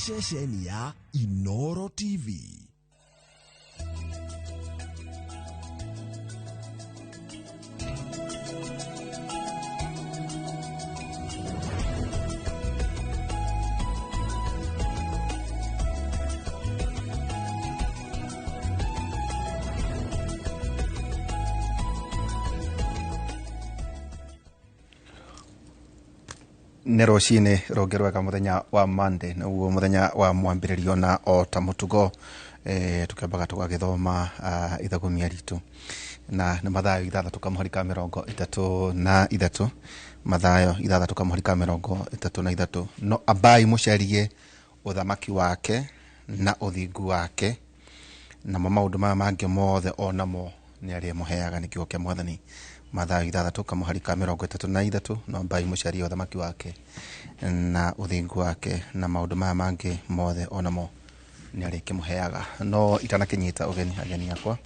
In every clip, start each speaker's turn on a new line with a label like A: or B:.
A: ceceni ya Inooro TV.
B: Nero shine rogerweka muthenya wa Monday na uo muthenya wa mwambiririo na o ta mutugo tukabaga tugagithoma ithagumia ritu na ni mathayo ithathatu kamuharika 33 mathayo ithathatu kamuharika 33 no abai mucarie uthamaki wake na uthingu wake na maundu maya mangi mothe onamo ni ari muheaga nikio kia mwathani. Mathayo ithathatu kamuharika 33 no abai mucarie uthamaki wake na uthingu wake na maundu maya mangi mothe onamo ni ari kimuheaga. No itanakinyita ageni yakwa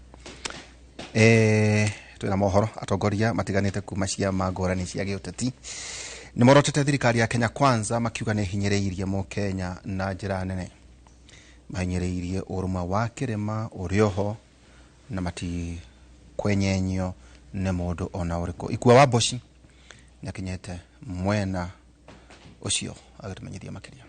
B: twina mohoro atongoria matiganite kuma ciama ngurani cia giuteti ni morotete thirikari ya Kenya Kwanza makiuga ni hinyireirie mu Kenya na njira nene, mahinyireirie uruma wa kirima urioho na mati kwenyenyo ne mundu ona uriko ikua wa boshi nyakinyete mwena ucio agatumenyithia makiria.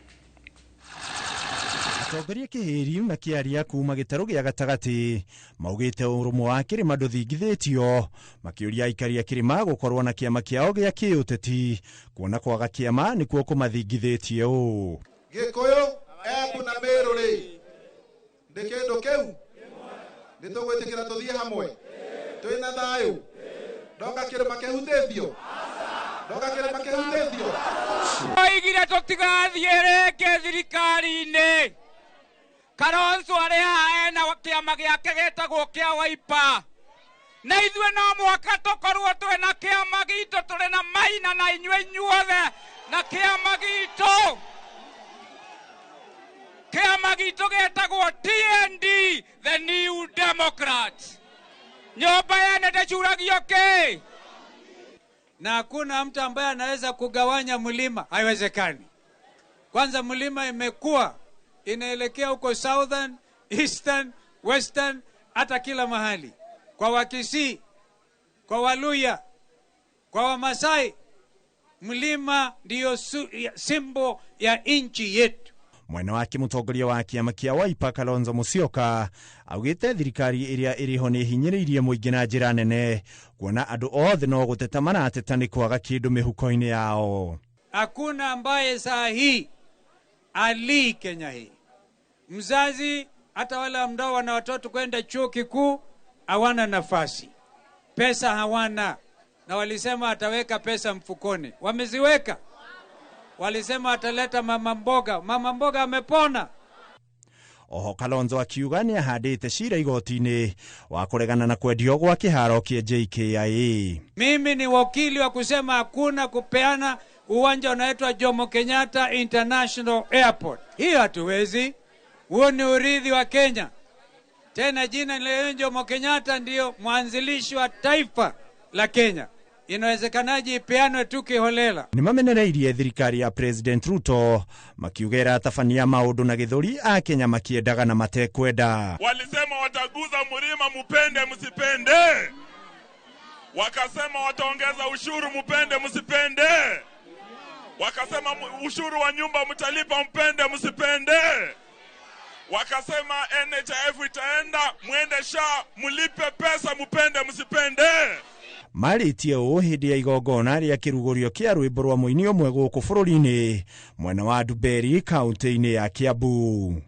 C: Atongoria kihiri makiaria kuma gitaro gia gatagati maugite urumwe wa kirima nduthingithitio makiuria ikaria kirima gukorwo na kiama kiao gia kiuteti kuona kwaga kiama nikuo kumathingithitio
D: Gikuyu ebu na Meruri ndikindu kiu nitugwitikira tuthie hamwe twina thayu ndoka kirima kihutithio
E: oigire tutigathiere ke thirikari-ini Kalonzo ari hae na kiama giake getagwo kia Wiper na ithue no mwaka tukorwo twina kiama gitu turi na Maina na inyuothe na kiama gitu getagwo TND the New Democrats. Nyumba yene ndachuragio ke na hakuna mtu ambaye anaweza kugawanya mlima, haiwezekani. Kwanza mlima imekuwa inaelekea huko southern, eastern, western, hata kila mahali. Kwa Wakisii, kwa Waluya, kwa Wamasai, mlima ndio simbo ya inchi yetu.
C: Mwena wake mutongoria wa kiama kia Wiper Kalonzo Musyoka augite thirikari iria iriho ni hinyireirie muingi na njira nene kuona andu othe no guteta marateta ni kwaga kindu mihuko-ini yao.
E: Hakuna ambaye saa hii ali Kenya hii mzazi hata wale ambao wana watoto kwenda chuo kikuu hawana nafasi, pesa hawana, na walisema ataweka pesa mfukoni, wameziweka. Walisema ataleta mama mboga amepona.
C: Oho Kalonzo akiuga ni ahandite cira igoti-ini wa kuregana na kwendio gwa kiharo kia JKIA.
E: Mimi ni wakili wa kusema hakuna kupeana uwanja unaitwa Jomo Kenyatta International Airport. Hiyo hatuwezi. Huo ni urithi wa Kenya. Tena jina la Jomo Kenyatta ndio mwanzilishi wa taifa la Kenya. Inawezekanaje ipeanwe tu kiholela?
C: Ni mamenereirie thirikari ya President Ruto makiugera tafania maundu na githuri a Kenya makiendaga na matekwenda.
F: Walisema wataguza mlima mupende msipende, wakasema wataongeza ushuru mupende msipende, wakasema ushuru wa nyumba mtalipa mpende msipende, wakasema NHIF itaenda mwende SHA mlipe pesa mupende msipende.
C: Maritie o hindi ya igongona ria kirugurio kia rwimbo rwa muini omwe guku bururi-ini mwena wa Nduberi kaunti-ini ya Kiambu.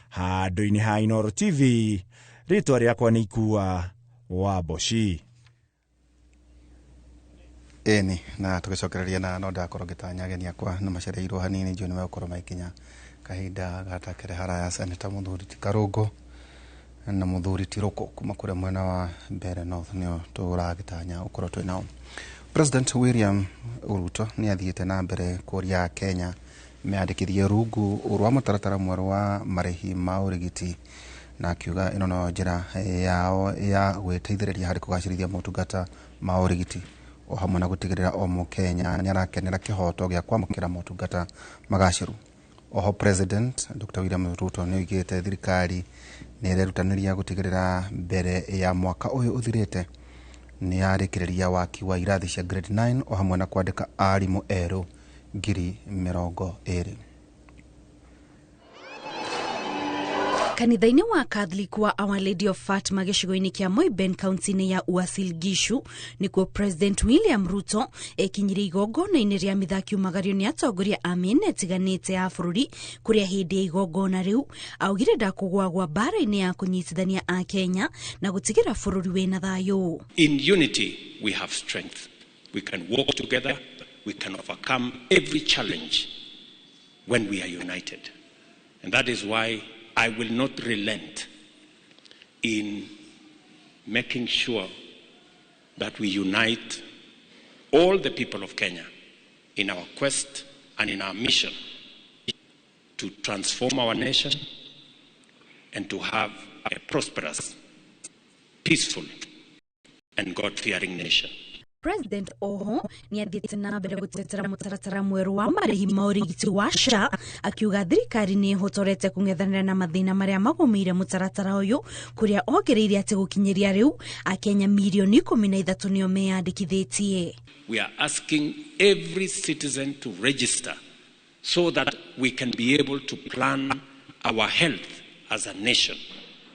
C: Handu-ini ha Inooro TV, ritwa riakwa ni Ikua wa Boshi.
B: Eni na tugicokereria na no ndakorwo ngitanya ageni akwa na macereirwo hanini njo ni mekorwo maikinya kahinda gatakere haraya Senator Muthuri Karungu na Muthuri Tiroko kuma kure mwena wa Mbere North nio turagitanya ukorwo twinao. President William Ruto ni athiite na mbere kuria Kenya meandikithie rungu urwa mutaratara mweru wa marihi ma urigiti na akiuga ino no njira yao ya gwiteithĩrĩria harĩ kugacĩrithia motungata ma urigiti o hamwe na gutigirira o Mukenya ni arakenera kihoto gya kwamukira motungata magaciru Oho President Dr. William Ruto ni oigite thirikari ni irerutanĩria gutigirira mbere ya mwaka uyu uthirite ni yarikiriria waki wa irathi cia grade 9 o hamwe na kwandika arimu eru 20,000.
G: Kanitha-inĩ wa Catholic wa Our Lady of Fatima gĩcigo-inĩ kĩa Moiben kaunti-inĩ ya Uasin Gishu nĩkuo President William Ruto ekinyirie igongona-inĩ rĩa mĩthaki umagario nĩ atongoria a mĩena ĩtiganĩte ya bũrũri kũrĩa hĩndĩ ya igongona rĩu augire ndakũgwa gwa mbara-inĩ ya kũnyitithania a Kenya na gũtigĩra bũrũri wĩna thayũ.
H: In unity we have strength. We can walk together. We can overcome every challenge when we are united. And that is why I will not relent in making sure that we unite all the people of Kenya in our quest and in our mission to transform our nation and to have a prosperous, peaceful, and God-fearing nation.
G: President Oho ni athiĩte na mbere gũtetera mũtaratara mwerũ wa marĩhi ma ũrigiti wa SHA akiuga thirikari nĩ ĩhotorete kũng'ethanĩra na mathĩna marĩa magũmĩire mũtaratara ũyũ kũrĩa ongereire atĩ gũkinyĩria rĩu akenya milioni 13 nĩo meyandĩkithĩtie.
H: We are asking every citizen to register so that we can be able to plan our health as a nation.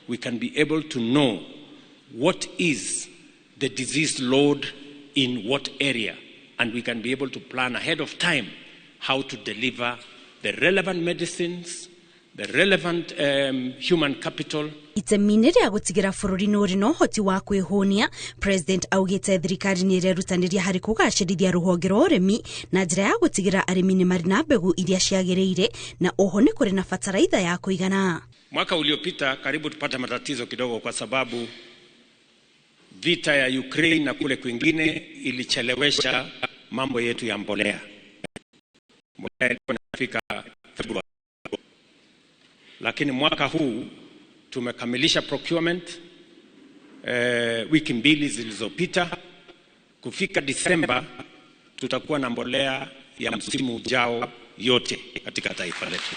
H: We can be able to know what is the disease load in what area, and we can be able to plan ahead of time how to deliver the relevant medicines, the relevant human capital.
G: Itemi-inĩ rĩa gũtigĩra bũrũri nĩ ũrĩ na ũhoti wa kwĩhũnia, President augĩte thirikari nĩ ĩrerutanĩria harĩ kũgacĩrithia rũhonge rwa ũrĩmi na njĩra ya gũtigĩra arĩmi nĩ marĩ na mbegũ iria ciagĩrĩire na oho nĩ kũrĩ na bataraitha ya kũigana.
H: Mwaka uliopita karibu tupata matatizo kidogo kwa sababu vita ya Ukraine na kule kwingine ilichelewesha mambo yetu ya mbolea. Mbolea ilikuwa inafika Februari. Lakini mwaka huu tumekamilisha procurement wiki mbili zilizopita. Kufika Disemba tutakuwa na mbolea ya msimu ujao yote katika taifa letu.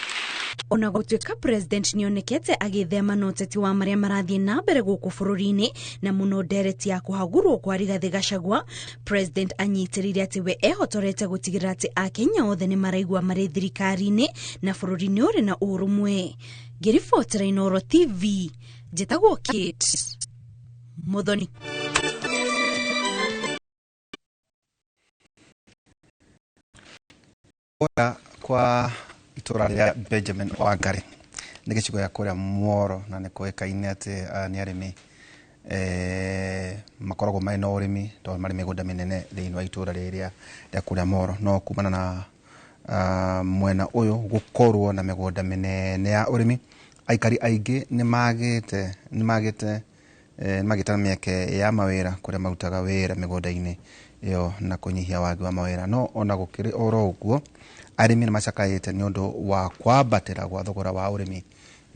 G: Ona gũtuĩka President nĩonekete agĩthema na ũteti wa marĩa marathiĩ na mbere gũkũ bũrũri-inĩ na mũno ndereti ya kũhagũrwo kwa Rigathĩ Gachagua, President anyitĩrĩire atĩ we ehotorete gũtigĩrĩra atĩ Akenya othe nĩ maraigua marĩ thirikari-inĩ na bũrũri-inĩ ũrĩ na ũrũmwe. Ngĩribotera Inooro TV, njĩtagwo Kate Muthoni.
B: Kwa itura rĩa Benjamin Wangari nĩ gĩcigo gĩa kũrĩa Moro na nĩ kũĩkaine atĩ nĩ arĩmi makoragwo marĩ na ũrĩmi tondũ marĩ mĩgũnda mĩnene thĩinĩ wa itura rĩrĩa rĩa kũrĩa Moro, no kumana na mwena ũyũ gũkorwo na mĩgũnda mĩnene ya ũrĩmi, aikari aingĩ nĩ magĩte na mĩeke ya mawĩra kũrĩa marutaga wĩra mĩgũnda-inĩ ĩyo na kũnyihia wagi wa mawĩra. No ona gũkĩrĩ oro ũguo arĩmi nĩ macakaĩte nĩ ũndũ wa kwambatĩra gwa thogora wa ũrĩmi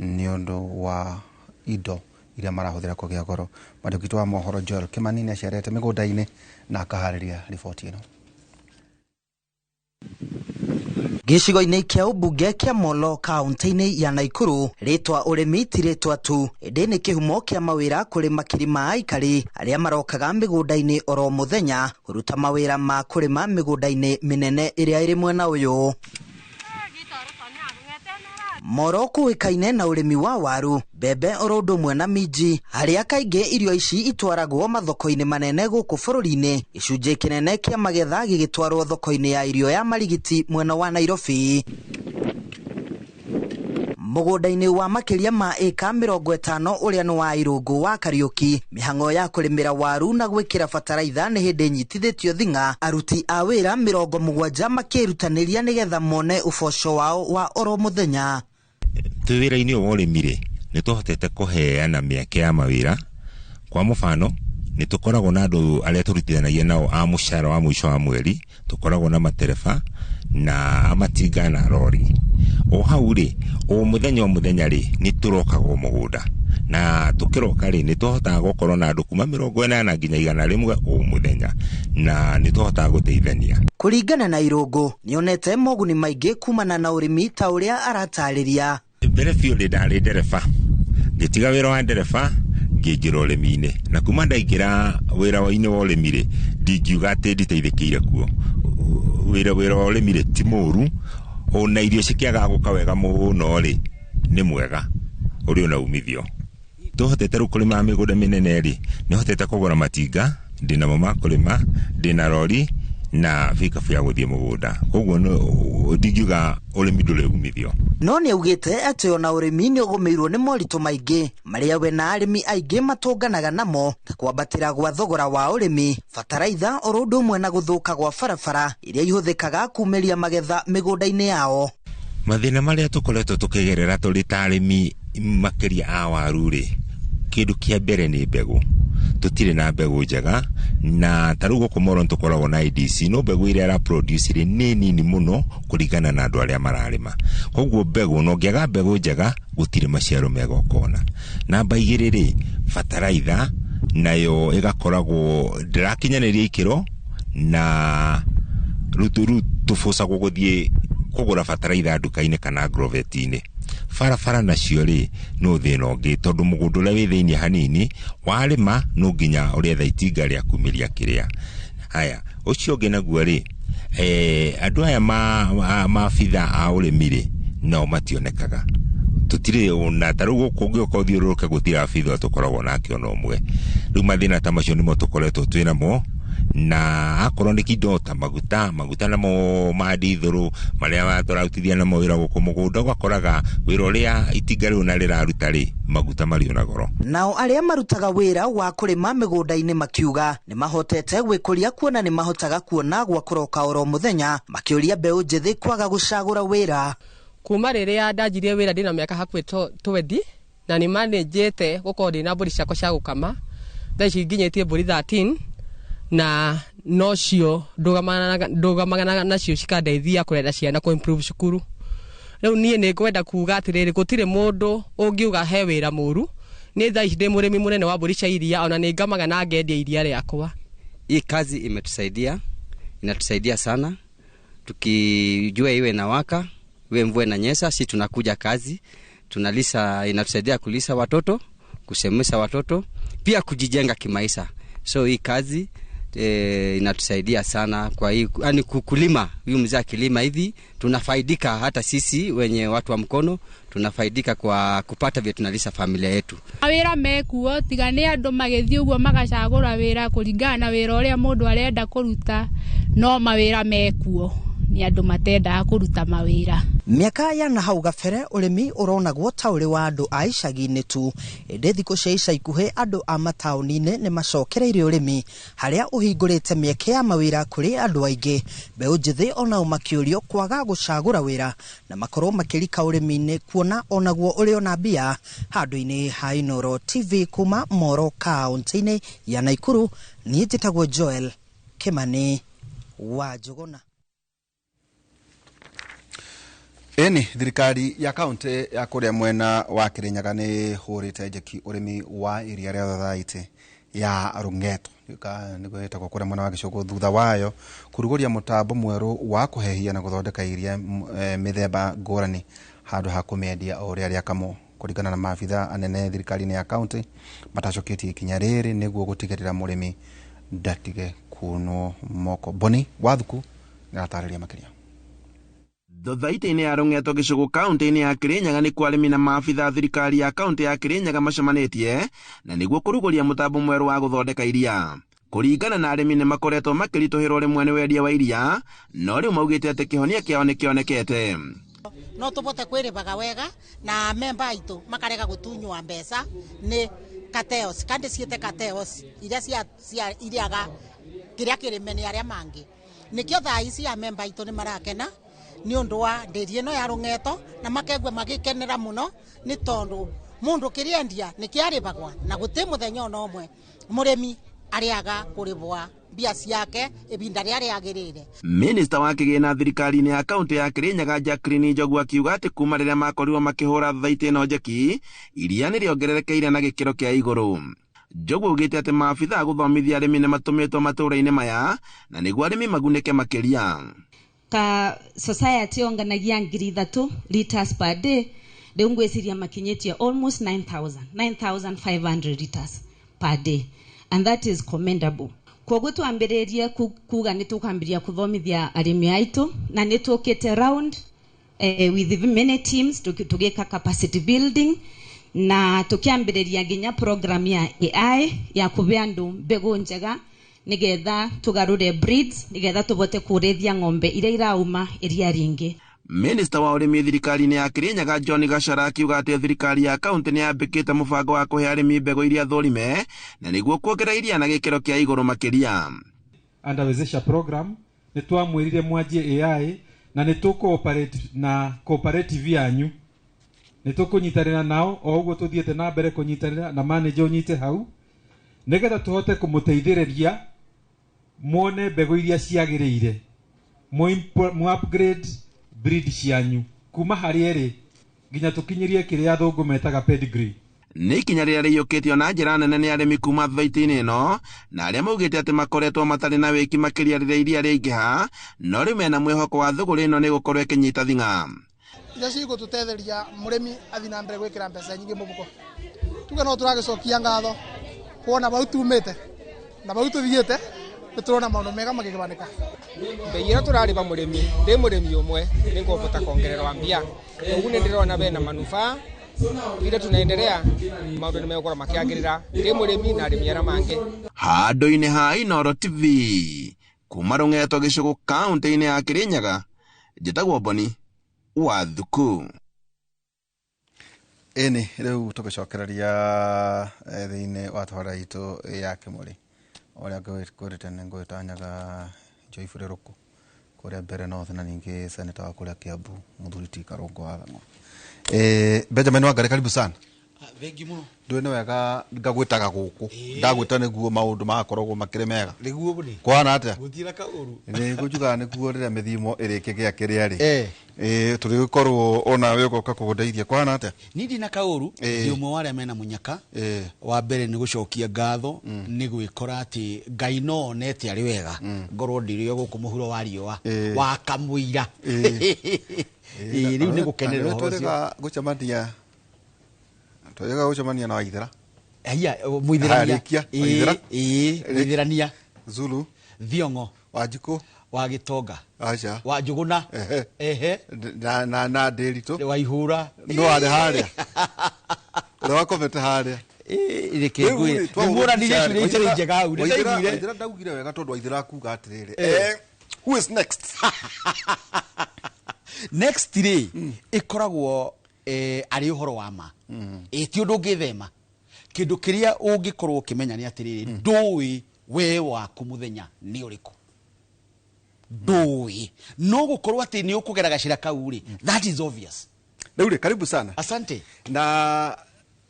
B: nĩ ũndũ wa indo iria marahũthĩra kũgĩa goro. Mwandĩki wa mohoro Joel Kimani nĩ acerete mĩgũnda-inĩ na akaharĩria riboti ĩno.
I: Gĩcigo-inĩ kĩa ũmbunge kĩa Molo kaunti-inĩ ya Naikuru, rĩtwa ũrĩmi ti rĩtwa tu, ĩndĩ nĩ kĩhumo kĩa mawĩra kũrĩ makiri ma aikari arĩa marokaga mĩgũnda-inĩ oro mũthenya kũruta mawĩra ma kũrĩma mĩgũnda-inĩ mĩnene ĩrĩa ĩrĩ mwena ũyũ. Moro kũĩkaine na ũrĩmi wa waru, mbembe oro ũndũ ũmwe na minji, harĩa kaingĩ irio ici itwaragwo mathoko-inĩ manene gũkũ bũrũri-inĩ, gĩcunjĩ kĩnene kĩa magetha gĩgĩtwarwo thoko-inĩ ya irio ya Marigiti mwena wa Nairobi. Mũgũnda-inĩ wa makĩria ma ĩka 50 ũrĩa nĩ wa Irũngũ wa Kariũki, mĩhang'o ya kũrĩmĩra waru na gwĩkĩra bataraitha nĩ hĩndĩ nyitithĩtio thing'a, aruti a wĩra 70 makĩrutanĩria nĩgetha mone ũboco wao wa oro mũthenya.
J: Wĩra-inĩ wa ũrĩmi nĩ tũhotete kũheana mĩeke ya mawĩra. Kwa mũfano nĩ tũkoragwo na andũ arĩa tũrutithanagia nao a mũcara wa mũico wa mweri, tũkoragwo na matereba na amatinga na rori. O hau o mũthenya nĩ tũrokaga mũgũnda na tukiroka ri nituhotaga gukorwo na andu kuma 80 nginya 100 o muthenya na nituhotaga guteithania.
I: Kuringana na Irungu nionete moguni maingi kumana na urimi ta uria aratariria.
J: Mbere biũ ndarĩ ndereba, ngĩtiga wĩra wa ndereba ngĩingĩra ũrĩmi-inĩ, na kuma ndaingĩra wĩra-inĩ wa ũrĩmi-rĩ ndingiuga atĩ nditeithĩkĩire kuo. Wĩra wa ũrĩmi-rĩ ti mũru, ona irio cikĩaga gũka wega mũno-rĩ nĩ mwega, ũrĩ ona umithio. Tũhotete rĩu kũrĩma mĩgũnda mĩnene-rĩ, nĩhotete kũgũra matinga, ndĩnamo ma kũrĩma, ndĩna rori na vikabu ya gũthiĩ mũgũnda. Koguo ndingiuga ũrĩmi ndũrĩ umithio.
I: No nĩaugĩte atĩ ona ũrĩmi nĩũgũmĩirwo nĩ moritũ maingĩ marĩa we na arĩmi aingĩ matũnganaga namo, ta kwambatĩra gwa thogora wa ũrĩmi, bataraitha oro ũndũ ũmwe na gũthũka gwa barabara iria ihũthĩkaga kumĩria magetha mĩgũnda-inĩ yao.
J: Mathĩna marĩa tũkoretwo tũkĩgerera tũrĩ ta arĩmi makĩria a waru-rĩ, kĩndũ kĩa mbere nĩ mbegũ. Tutire na mbegũ njega na tarĩu gũkũ Moro tũkoragwo na IDC, no mbegũ iria ara produce nĩ nini mũno kũringana na andũ arĩa mararĩma. Koguo mbegũ no ngĩaga mbegũ njega gũtirĩ maciaro mega ũkona. Namba 2 bataraitha nayo ĩgakoragwo ndĩrakinyanĩria ikĩro na rũtũru tũbũcagwo gũthiĩ kũgũra bataraitha nduka-inĩ kana agrovet-inĩ. Barabara nacio-rĩ no thĩna ũngĩ tondũ mũgũnda ũrĩa wĩ thĩinĩ hanini warĩma no nginya ũrĩetha itinga rĩa kumĩria kĩrĩa. Haya, ũcio ũngĩ naguo-rĩ andũ aya maabitha a ũrĩmi-rĩ nao mationekaga. Tutire ona tarĩu gũkũ ũngĩoka ũthiũrũrũke gũtirĩ abitha tũkoragwo nake ona ũmwe. Rĩu mathĩna ta macio nĩmo tũkoretwo twĩ namo, na akorwo nĩ kindo ta maguta namo ma ndithũrũ marĩa tũrarutithia namo wĩra gũkũ mũgũnda, ũgakoraga wĩra ũrĩa itinga rĩu na rĩraruta-rĩ maguta marĩ na goro.
I: Nao arĩa marutaga wĩra wa kũrĩma mĩgũnda-inĩ makiuga nĩ mahotete gwĩkũria kuona nĩ mahotaga kuona gwa kũroka oro mũthenya, makĩũria mbeũ njĩthĩ kwaga gũcagũra wĩra.
K: Kuma rĩrĩa ndanjirie wĩra ndĩna mĩaka hakuhĩ 20 na nĩ manĩnjĩte gũkorwo ndĩna mbũri ciakwa cia gũkama, thaa ici nginyĩtie mbũri 13 na nocio ndũgamanaga nacio cikandeithia kũrera ciana ku improve cukuru. Rĩu niĩ nĩ ngwenda kuuga atĩrĩrĩ, gũtirĩ mũndũ ũngiuga he wĩra mũru. Nĩ thaa ici ndĩ mũrĩmi mũnene wa mbũri cia iria, ona nĩ ngamaga na ngendia iria rĩakwa.
L: Hii kazi inatusaidia sana. Tukijua iwe na waka, iwe mvua na nyesha, si tunakuja kazi, tunalisa, inatusaidia kulisa watoto, kusemesha watoto, pia kujijenga kimaisha. So hii kazi inatusaidia sana kwa hii, yani kukulima, huyu mzee akilima hivi tunafaidika, hata sisi wenye watu wa mkono tunafaidika kwa kupata vile tunalisha familia yetu. Wĩra mekuo tiga nĩ andũ magĩthiĩ ũguo magacagũra wĩra kũringana na wĩra ũrĩa mũndũ arenda kũruta, no mawĩra mekuo nĩ andũ matendaga kũruta mawĩra.
I: Miaka ya na hau gabere ũrĩmi ũronagwo ta ũrĩ wa andũ a icagi-inĩ tu. Ĩndĩ thikũ cia ica ikuhĩ andũ a mataũni-inĩ nĩ macokereire ũrĩmi, harĩa ũhingũrĩte mĩeke ya mawĩra kũrĩ andũ aingĩ. Mbeũ njĩthĩ onao makĩũrio kwaga gũcagũra wĩra na makorwo makĩrika ũrĩmi-inĩ kuona onaguo ũrĩ ona mbia. Handũ-inĩ ha Inooro TV kuma Moro kaunti-inĩ ya Naikuru, niĩ njĩtagwo Joel Kimani wa Njuguna.
B: Eni thirikari ya kaunti ya kũrĩa mwena wa Kirinyaga nĩ hũrĩte njeki ũrĩmi wa iria rĩa thathaitĩ ya Rungeto. Nĩguo ĩtagwo kũrĩa mwena wa Gĩcũgũ, thutha wayo kũrugũria mũtambo mwerũ wa kũhehia na gũthondeka iria mĩthemba ngũrani handũ ha kũmĩendia o ũrĩa rĩakamwo. Kũringana na maabitha anene thirikari-inĩ ya kaunti matacokĩtie ikinya rĩrĩ nĩguo gũtigĩrĩra mũrĩmi ndatige kunwo moko. Boni Wathuku nĩaratarĩria makĩria.
M: Thathaitĩ-inĩ ya Rungeto Gĩcũgũ kaunti-inĩ ya Kirinyaga nĩ kwa arĩmi na maabitha thirikari ya kaunti ya Kirinyaga macemanĩtie na nĩguo kũrugũria mũtambo mwerũ wa gũthondeka iria. Kũringana na arĩmi nĩ makoretwo makĩritũhĩrwo rĩmwe nĩ wendia wa iria, no rĩu maugĩte atĩ kĩhonia kĩao nĩ kĩonekete.
N: No tũbote kwĩrĩhaga wega na memba aitũ makarega gũtunywa mbeca nĩ cartels, kandi ciĩte cartels iria cia iriaga kĩrĩa kĩrĩme nĩ arĩa mangĩ. Nĩkĩo thaa ici ya memba aitũ nĩ marakena nĩ ũndũ wa ndĩri ĩno ya Rungeto na makegwa magĩkenera mũno nĩ tondũ mũndũ kĩrĩendia nĩ kĩarĩbagwa na gũtĩ mũthenya ona ũmwe mũrĩmi arĩaga kũrĩbwa mbia ciake ibinda rĩrĩa rĩagĩrĩire.
M: Minista wa kĩgĩna thirikari-inĩ ya kaunti ya Kirinyaga Jacqueline Njogu akiuga atĩ kuma rĩrĩa makorirwo makĩhũra thutha ĩno njeki iria nĩ rĩongererekeire na gĩkĩro kĩa igũrũ. Njogu augĩte atĩ maabitha gũthomithia arĩmi nĩ matũmĩtwo matũũra-inĩ maya na nĩguo arĩmi magunĩke makĩria.
O: Ka society onganagia 3,000 liters per day rĩu ngwĩciria makinyĩtie almost 9,500 liters per day, and that is commendable. Koguo twambĩrĩrie kuga nĩ tũkwambĩrĩria kũthomithia arĩmi aitũ na nĩ tũkĩte round with many teams tũgĩka capacity building na tũkĩambĩrĩria nginya program ya AI ya kũbe andũ mbegũ njega nigetha tugarure breeds nigetha tubote kurethia ng'ombe iria irauma iria ringi.
M: Minista wa ũrĩmi thirikari-inĩ ya Kirinyaga John Gachara akiuga atĩ thirikari ya kaunti nĩ yambĩkĩte mũbango wa kũhe arĩmi mbegũ iria thũrime na nĩguo kuongerera iria na gĩkĩro kĩa igũrũ makĩria.
P: Andawezesha program nĩ twamwĩrire mwanjie AI na nĩ tũkooperate na cooperative yanyu, nĩ tũkũnyitanĩra nao o ũguo tũthiĩte na mbere kũnyitanĩra na manager ũnyite hau nigetha tũhote kũmũteithĩrĩria muone mbegũ iria ciagĩrĩire mu upgrade breed cianyu kuma harĩ erĩ nginya tũkinyirie kĩrĩa athũngũ metaga pedigree.
M: Nĩ ikinya rĩrĩa rĩiyũkĩtio na njĩra nene nĩ arĩmi kuma thutha-inĩ ĩno na arĩa maugĩte atĩ makoretwo matarĩ na wĩki makĩria rĩrĩa iria rĩaingĩha no rĩu mena mwĩhoko wa thũgũrĩ ĩno nĩ gũkorwo ĩkĩnyita thing'a.
Q: Iria cigũtũteithĩria mũrĩmi athiĩ na mbere gwĩkĩra mbeca nyingĩ mũhuko. Tuge no tũragĩcokia ngatho kuona bau tumĩte na bau tũthiĩte nĩ tũrona maũndũ mega magĩkĩbanĩka.
R: Mbei ĩrĩa tũrarĩba mũrĩmi ndĩ mũrĩmi ũmwe nĩ ngũbota kuongererwa mbia ũguo nĩ ndĩrona bena manufaa vile tunaendelea maũndũ nĩ megũkorwo makĩagĩrĩra ndĩ mũrĩmi na arĩmi arĩa mangĩ.
M: Handũ-inĩ ha Inooro TV kuma Rũng'eto gĩcigo kaunti-inĩ ya Kirinyaga njĩtagwo Boni wa Thuku.
B: Ĩnĩ rĩu tũgĩcokereria thĩinĩ wa twara itũ ya Kĩmũrĩ ũrĩa ngwĩrĩte nĩ ngwĩtanyaga Joyful Rũkũ kũrĩa mbere North na ningĩ seneta wa kũrĩa Kiambu Mũthuri ti Karũngũ wa Thang'wa. Benjamin Wangari karibu sana.
S: Thengi mũno.
B: Ndwene wega ngagwĩtaga gũkũ ndagwĩta nĩguo maũndũ magakoragwo makĩrĩ mega.
S: Nĩguo bũni.
B: Kwana atĩa?
S: Gũtira kaũru.
B: Nĩ gũjuga nĩguo rĩrĩa mĩthimo ĩrĩkĩgĩa kĩrĩa rĩ. Tũrĩgũkorwo ona we ũgoka kũgũteithia kwana atĩa?
S: Nindi na kaũru nĩ ũmwe wa arĩa mena mũnyaka wa mbere nĩ gũcokia ngatho nĩ gwĩkora atĩ Ngai no onete arĩ wega ngorwo ndĩrĩ gũkũ mũhuro wa riũa wa kamũira. Rĩu nĩ gũkenerera ũhoro
B: ũcio. Twega gũcemania na Waithera.
S: Aya Muithirania.
B: Muithirania. Zulu.
S: Thiongo.
B: Wanjikũ.
S: Wa Gĩtonga.
B: Acha.
S: Wa Njũgũna.
B: Na Ndĩritũ.
S: Wa Ihũra.
B: No arĩ harĩa. Ũrĩa wakomete harĩa.
S: Reke ngwĩre. Nĩ mũranire cũrĩa itarĩ njega hau.
B: Waithera ndaugire wega tondũ Waithera kuga atĩrĩrĩ. Who is next?
S: Next rĩ ĩkoragwo arĩ ũhoro wa ma. Ti ũndũ ũngĩthema. Kĩndũ kĩrĩa ũngĩkorwo ũkĩmenya nĩ atĩrĩrĩ ndũĩ we waku mũthenya nĩ ũrĩkũ. Ndũĩ. No gũkorwo atĩ nĩ ũkũgera gacĩra kau rĩ. That is obvious.
B: Rĩu rĩ karibu sana.
S: Asante.
B: Na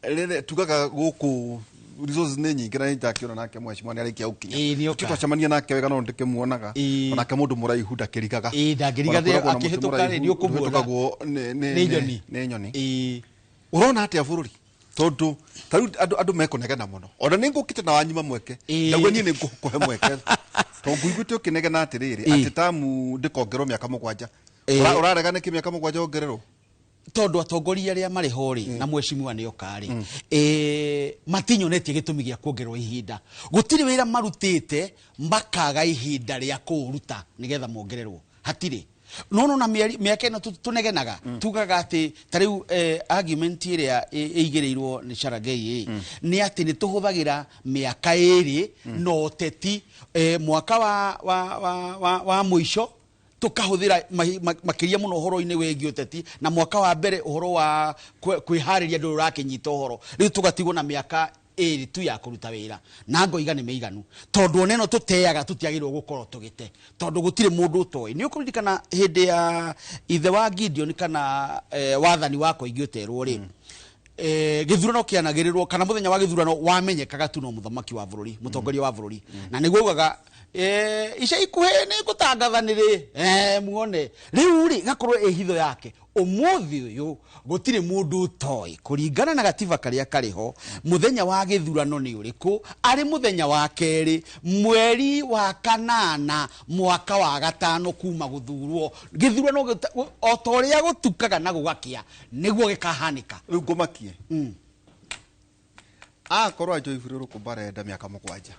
B: rĩrĩ tugaga gũkũ resources nĩ nyingĩ na nĩnjakĩona nake mheshimiwa nĩ arĩkia gũkinya. Twacemania nake wega no ndĩkĩmuonaga. Onake mũndũ mũraihu ndakĩrigaga.
S: Ndangĩrigaga akĩhĩtũka rĩ nĩ ũkũmuona.
B: Nĩ nyoni. Ũrona atĩa bũrũri? Tondũ tarĩu andũ mekũnegena mũno. Ona nĩ ngũkĩte na wanyima mweke. Ndaguo niĩ nĩ ngũkũhe mweke. Tondũ ngũiguĩte ũkĩnegena atĩrĩrĩ atĩ tamu ndĩkongerwo mĩaka 7. Ũrarega nĩkĩ mĩaka 7 ongererwo?
S: Tondũ atongoria arĩa marĩ ho rĩ na mheshimiwa nĩ okarĩ matinyonetie gĩtũmi gĩa kuongererwo ihinda. Gũtirĩ wĩra marutĩte makaga ihinda rĩa kũruta nĩgetha mongererwo. Hatirĩ. No na mĩaka ĩno tũnegenaga tugaga atĩ tarĩu argument ĩrĩa ĩigĩrĩirwo nĩ Charangei nĩ atĩ nĩ tũhũthagĩra mĩaka 2 na ũteti mwaka wa mũico tukahũthĩra makĩria mũno ũhoro-inĩ wĩgiĩ ũteti na mwaka wa mbere ũhoro wa kwĩharĩria ndũrĩ ũrakĩnyita ũhoro. Rĩu tũgatigwo na mĩaka 2 tu ya kũruta wĩra na ngoiga nĩ mĩiganu tondũ ona ĩno tũteaga tũtiagĩrĩirwo gũkorwo tũgĩte tondũ gũtirĩ mũndũ ũtoĩ. Nĩ ũkũririkana hĩndĩ ya ithe wa Gideon kana wathani wako iguĩterwo rĩ githurano kianagirirwo kana muthenya wa githurano wamenyekaga tu no muthamaki wa bururi mutongoria wa bururi na niguo ugaga ica ikuhe ni gutangathanire muone riu ri gakorwo ehitho yake umuthi uyu gutire mundu toy kuringana na gatiba karia kariho muthenya wa githurano ni uriku ari muthenya wa keri mweri wa kanana mwaka wa gatano kuma guthurwo githurano otoria gutukaga na gugakia niguo gikahanika
B: riu ngomakie akorwo ajoifururu kubarenda miaka mugwanja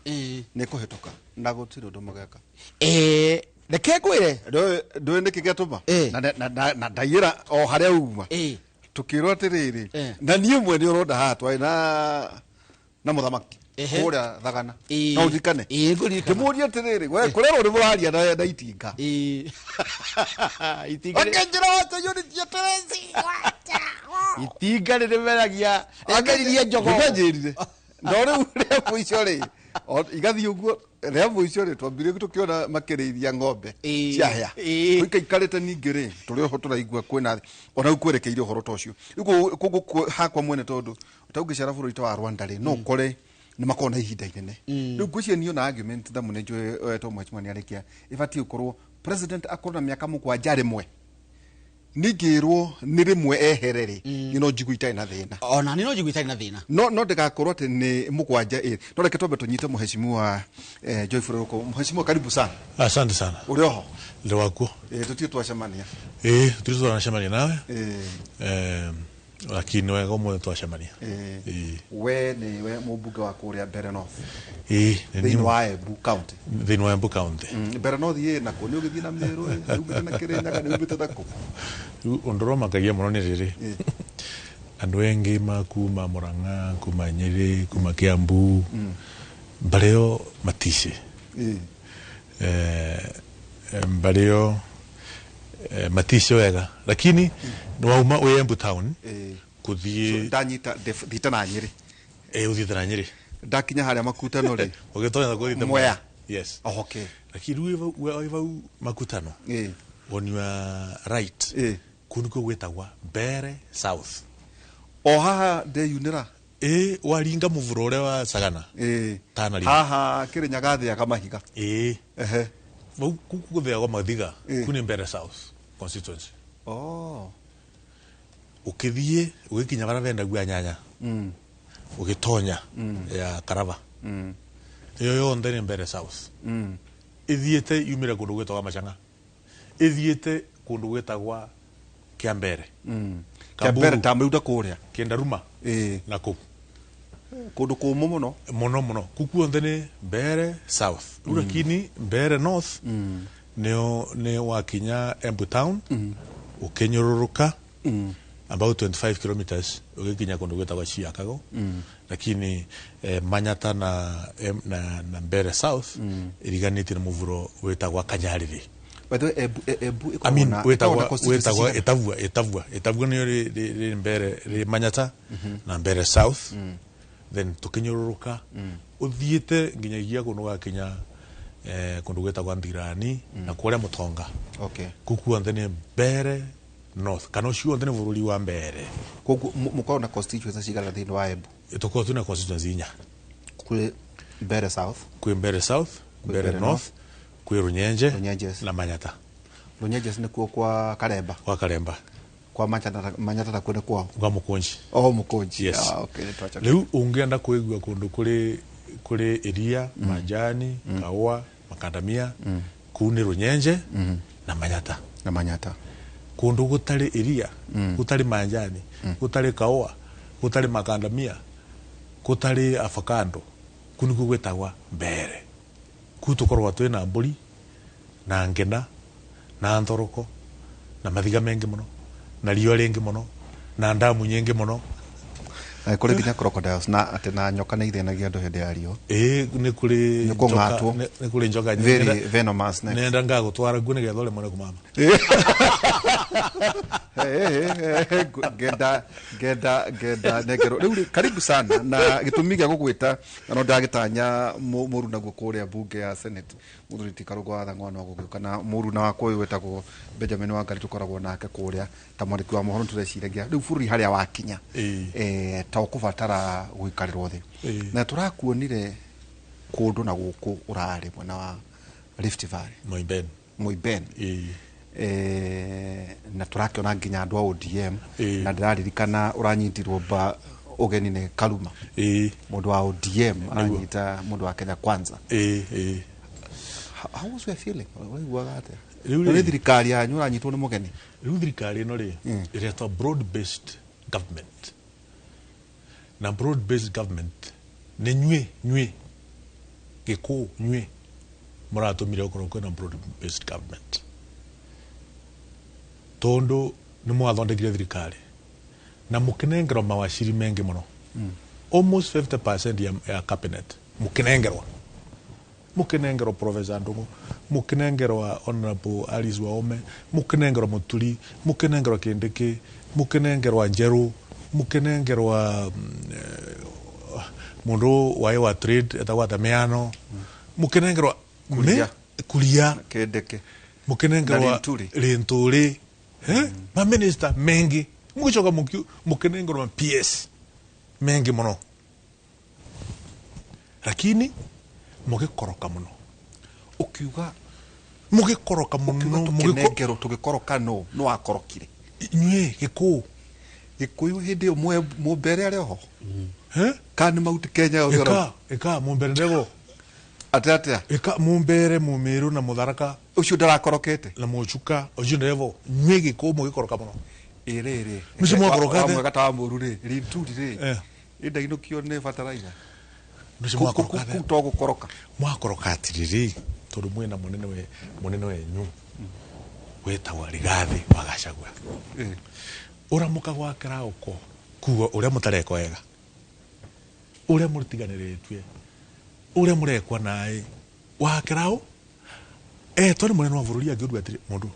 B: ni kuhituka na gutire undu mageka
S: reke ngwire
B: ndwe niki gatuma na ndaira o haria uma tukirwo atiriri na nie mwe ni uronda hatwa na muthamaki kuria thagana no uthikane kimuria atiriri we kurero uri muraria na itinga
S: itinga akenjira watu unity atirezi itinga rimeragia ageririe njogo
B: ngajirire ndore ure muicori igathi uguo revo icio ri twambire tukiona makirithia ng'ombe ciahya ikarite ningi ri turi ho turaigua kwina ona ukwerekeire horo tocio iguo hakwa mwene tondu utaugicara bũrũri ta wa Rwanda ri no kore ni makona ihinda inene riu ngwĩciria niĩ na argument tha mũne njũĩ to mheshimiwa nĩ arĩkia ibatie ukorwo president akorwo na miaka mũgwanja rĩmwe ningirwo ni rimwe eherere ni no jigu itai na thina
S: ona ni no jigu itai na thina
B: no ndigakorwo ati ni mugwanja no reke tombe tunyite muheshimiwa Joyful Ruko muheshimiwa karibu sana
T: asante sana
B: urioho
T: ndio wako
B: tutie twacemania
T: tutie twacemania nawe lakini wewe gomo twacemania
B: we ni we mubunge wa kuria Mbere North
T: ni
B: wa Embu County
T: Embu County
B: Mbere North ye na ko ni ugithi na Meru ugithi na Kirinyaga ni ubite thako
T: ondoroma kagia muno ni riri andu engi makuma Murang'a kuma Nyeri kuma Kiambu mbareo matishe mbareo matishe wega lakini ni wauma we Embu town kuthie
B: ndanyita thita na Nyeri
T: uthite na Nyeri
B: ndakinya haria makutano ri
T: ugitonya kuthite
B: Mwea
T: yes
B: okay
T: lakini we makutano on your right kuniko gwetagwa Mbere South
B: haha de yunira
T: waringa muvuro ure wa Sagana tana ringa
B: haha Kirinyaga thia kamahiga
T: kukuthea mathiga kuni Mbere South constituency ukithie ugikinya bara venda gwa nyanya ugitonya ya Karava yo yonthe ni Mbere South ithiete yumire kundu gwetagwa Machanga ithiete kundu gwetagwa Kiambere
B: Kiambere tamuda kuria
T: Kiendaruma na ku
B: kundu kumu
T: muno kuku onthe ni Mbere South lakini Mbere North ne wakinya Embu town ukenyoruruka about 25 kilometers ugikinya kundu gwetagwa Chiakago lakini Manyata na Mbere South iriganite na muvuro wetagwa Kanyariri wetagwa etavua niyo ri Mbere ri Manyata na Mbere South then tukinyoruruka uthiete nginyagia kundu gakinya kundu gwetagwa Nthirani na kuria Mutonga kuku onthe ni Mbere North kana ucio onthe ni bururi wa Mbere
B: kuku mukao na constituency cigana thini wa Embu
T: tuko tuna constituency inya
B: kwi Mbere South
T: Mbere Mbere North kwi Runyenje na Manyata
B: Runyenje ni kwa Karemba kwa Manyata na kwene kwao
T: kwa Mukonji
B: Mukonji
T: yes
B: okay twacha
T: riu ungienda kuigua kundu kuri iria majani kawa makandamia kuni Runyenje na Manyata kundu gutari iria gutari majani gutari kawa gutari makandamia gutari avocado kuni gwetagwa Mbere kutukorwa twina mburi na ngena na nthoroko na mathiga mengi muno na rio ringi muno na ndamu nyingi muno
B: kuri nginya crocodiles na ate na nyoka na ithenagia andu hindi ya rio
T: ni kuri njoka
B: very venomous
T: nenda ngagutwara ngune gethole mone kumama
B: ngenda negero riu karibu sana na gitumi gia gugwita no ndagitanya muru naguo kuria bunge ya Senate muthuri ti Karugo wa thang'wana gugiuka na muru na wakwa uyu wetagwo Benjamin Wangari tukoragwo nake kuria ta mwandiki wa mohoro tureciragia riu bũrũri haria wakinya ta ukubatara gwikarirwo thi na turakuonire kundu na guku urari mwena wa Rift Valley Moiben na turakiona nginya andu a ODM na ndiraririkana uranyitirwo ba ugeni ni Kaluma mundu wa ODM anyita mundu wa Kenya Kwanza how was your feeling riu thirikari yanyu uranyitwo ni mugeni
T: riu thirikari ino ri iretwa broad based government na broad based government ni nywe giku nywe muratumire ukorwo kwina broad based government tondo ni mwathondekire thirikari na mukinengerwa mawaciri mengi muno almost 50% ya cabinet mukinengerwa Professor Ndungu mukinengerwa Honorable Alice Waome mukinengerwa Muturi mukinengerwa Kindiki mukinengerwa Njeru mukinengerwa mundu wa trade etagwa Tamiano mukinengerwa kulia
B: Kindiki
T: mukinengerwa Linturi ma minister mengi mugicoka mukinengerwa PS mengi muno lakini mugikoroka muno
B: ukiuga mugikoroka muno mugikorokero tugikoroka no akorokire
T: nywe
B: gikuyu hindi mwe mumbere ari ho kan mauti Kenya yo
T: eka mumbere ndego
B: atata
T: eka mumbere mumiru na mutharaka
B: ucio ndarakorokete
T: na muchuka ucio ndevo nywe giku mugikoroka muno
B: ere
T: mucio mwakorokate
B: mwagata muru ri rituri ri inda inukio ne fataraira
T: mucio mwakorokate
B: togukoroka
T: mwakorokatiri tondu mwina munene wenyu wetagwa Rigathi wa Gachagua uramuka gwakira uko kuwa uria mutareko wega uria muritiganiritwe uria murekwa nae wakirao tori munene wa bũrũri angiuga atiri mundu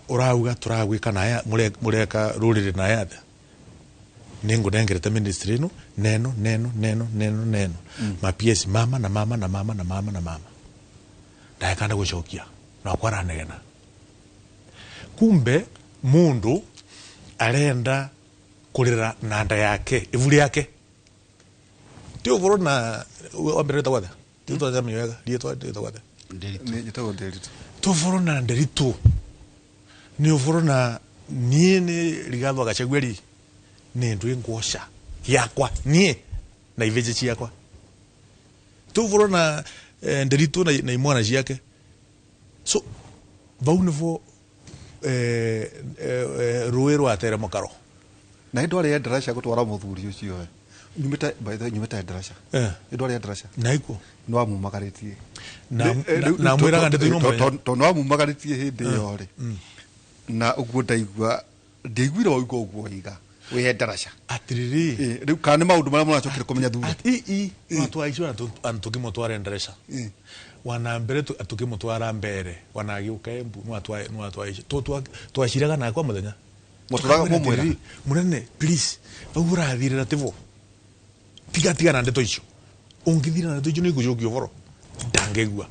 T: urauga turagwika naye mureka rurire naye atha ningunengerete ministry ino neno ma PS mama ndaikanda gucokia na kwaranegena kumbe mundu arenda kurira nanda yake ivuli yake tio voro na wambere tawada tio tawada miwega tio tawada
B: nderitu
T: to voro na nderitu ni voro na niene Rigathi wa Gachagua ni ndu ngosha yakwa nie na iveje yakwa to voro na nderitu na imwana yake so vaunevo ruero atere mokaro
B: na indo ari ndarasha gutwara muthuri ucio nyumita ndarasha indo ari ndarasha
T: naiko
B: no amumagaritie
T: na mwiraga ndithino mwe
B: to no amumagaritie hindi yo ri na uguo ndaigua ndigwira uguo uguo iga we ndarasha
T: atiriri
B: riu kana maundu maria munacokire kumenya thutha
T: watu aisho antukimutwara ndarasha wana mbere atukimutwara mbere wanagiuka embu watu aisho twashiraga na kwa muthenya
B: muturaga mumwira
T: munene please bagura thirira tivo tiga na ndeto icio ungithira na ndeto icio ni gucokio voro ndangegua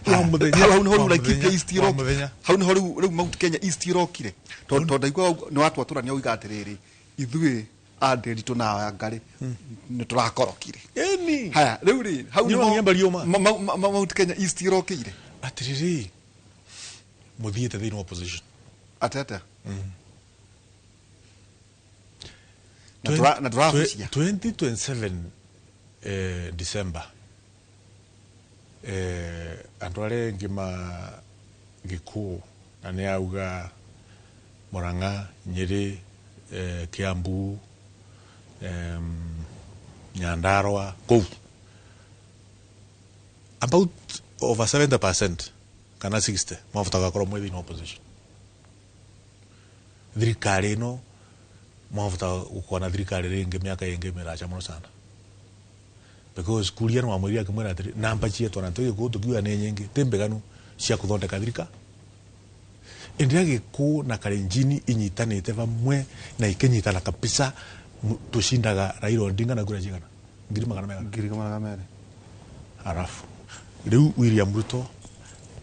B: hau no like East Rock hau no riu Mount Kenya East Rockire to ndaigua ni watu aturania uiga atiriri ithui anderi tuna ngari ni turakorokire
T: eni
B: haya riu ri hau
T: no nyamba lioma
B: Mount Kenya East Rockire
T: atiriri muthiete thini opposition
B: atata na turafucia
T: 2027 December andu aria ngima giku na ni auga Murang'a Nyeri Kiambu Nyandarua kou about over 70% kana 60 mwafuta kwa mwezi in opposition thirikari no mwafuta ukona thirikari ringi miaka ingi miracha muno sana because kuria no amwiri akimwira atiri namba chietu na tuyo gutukiwa ni nyingi timbeganu cia kuthondeka thirika India Gĩkũyũ na Kalenjin inyitanĩte vamwe na ikenyitana kabisa tushindaga Raila Odinga na kura cigana 200,000. Halafu rĩu William Ruto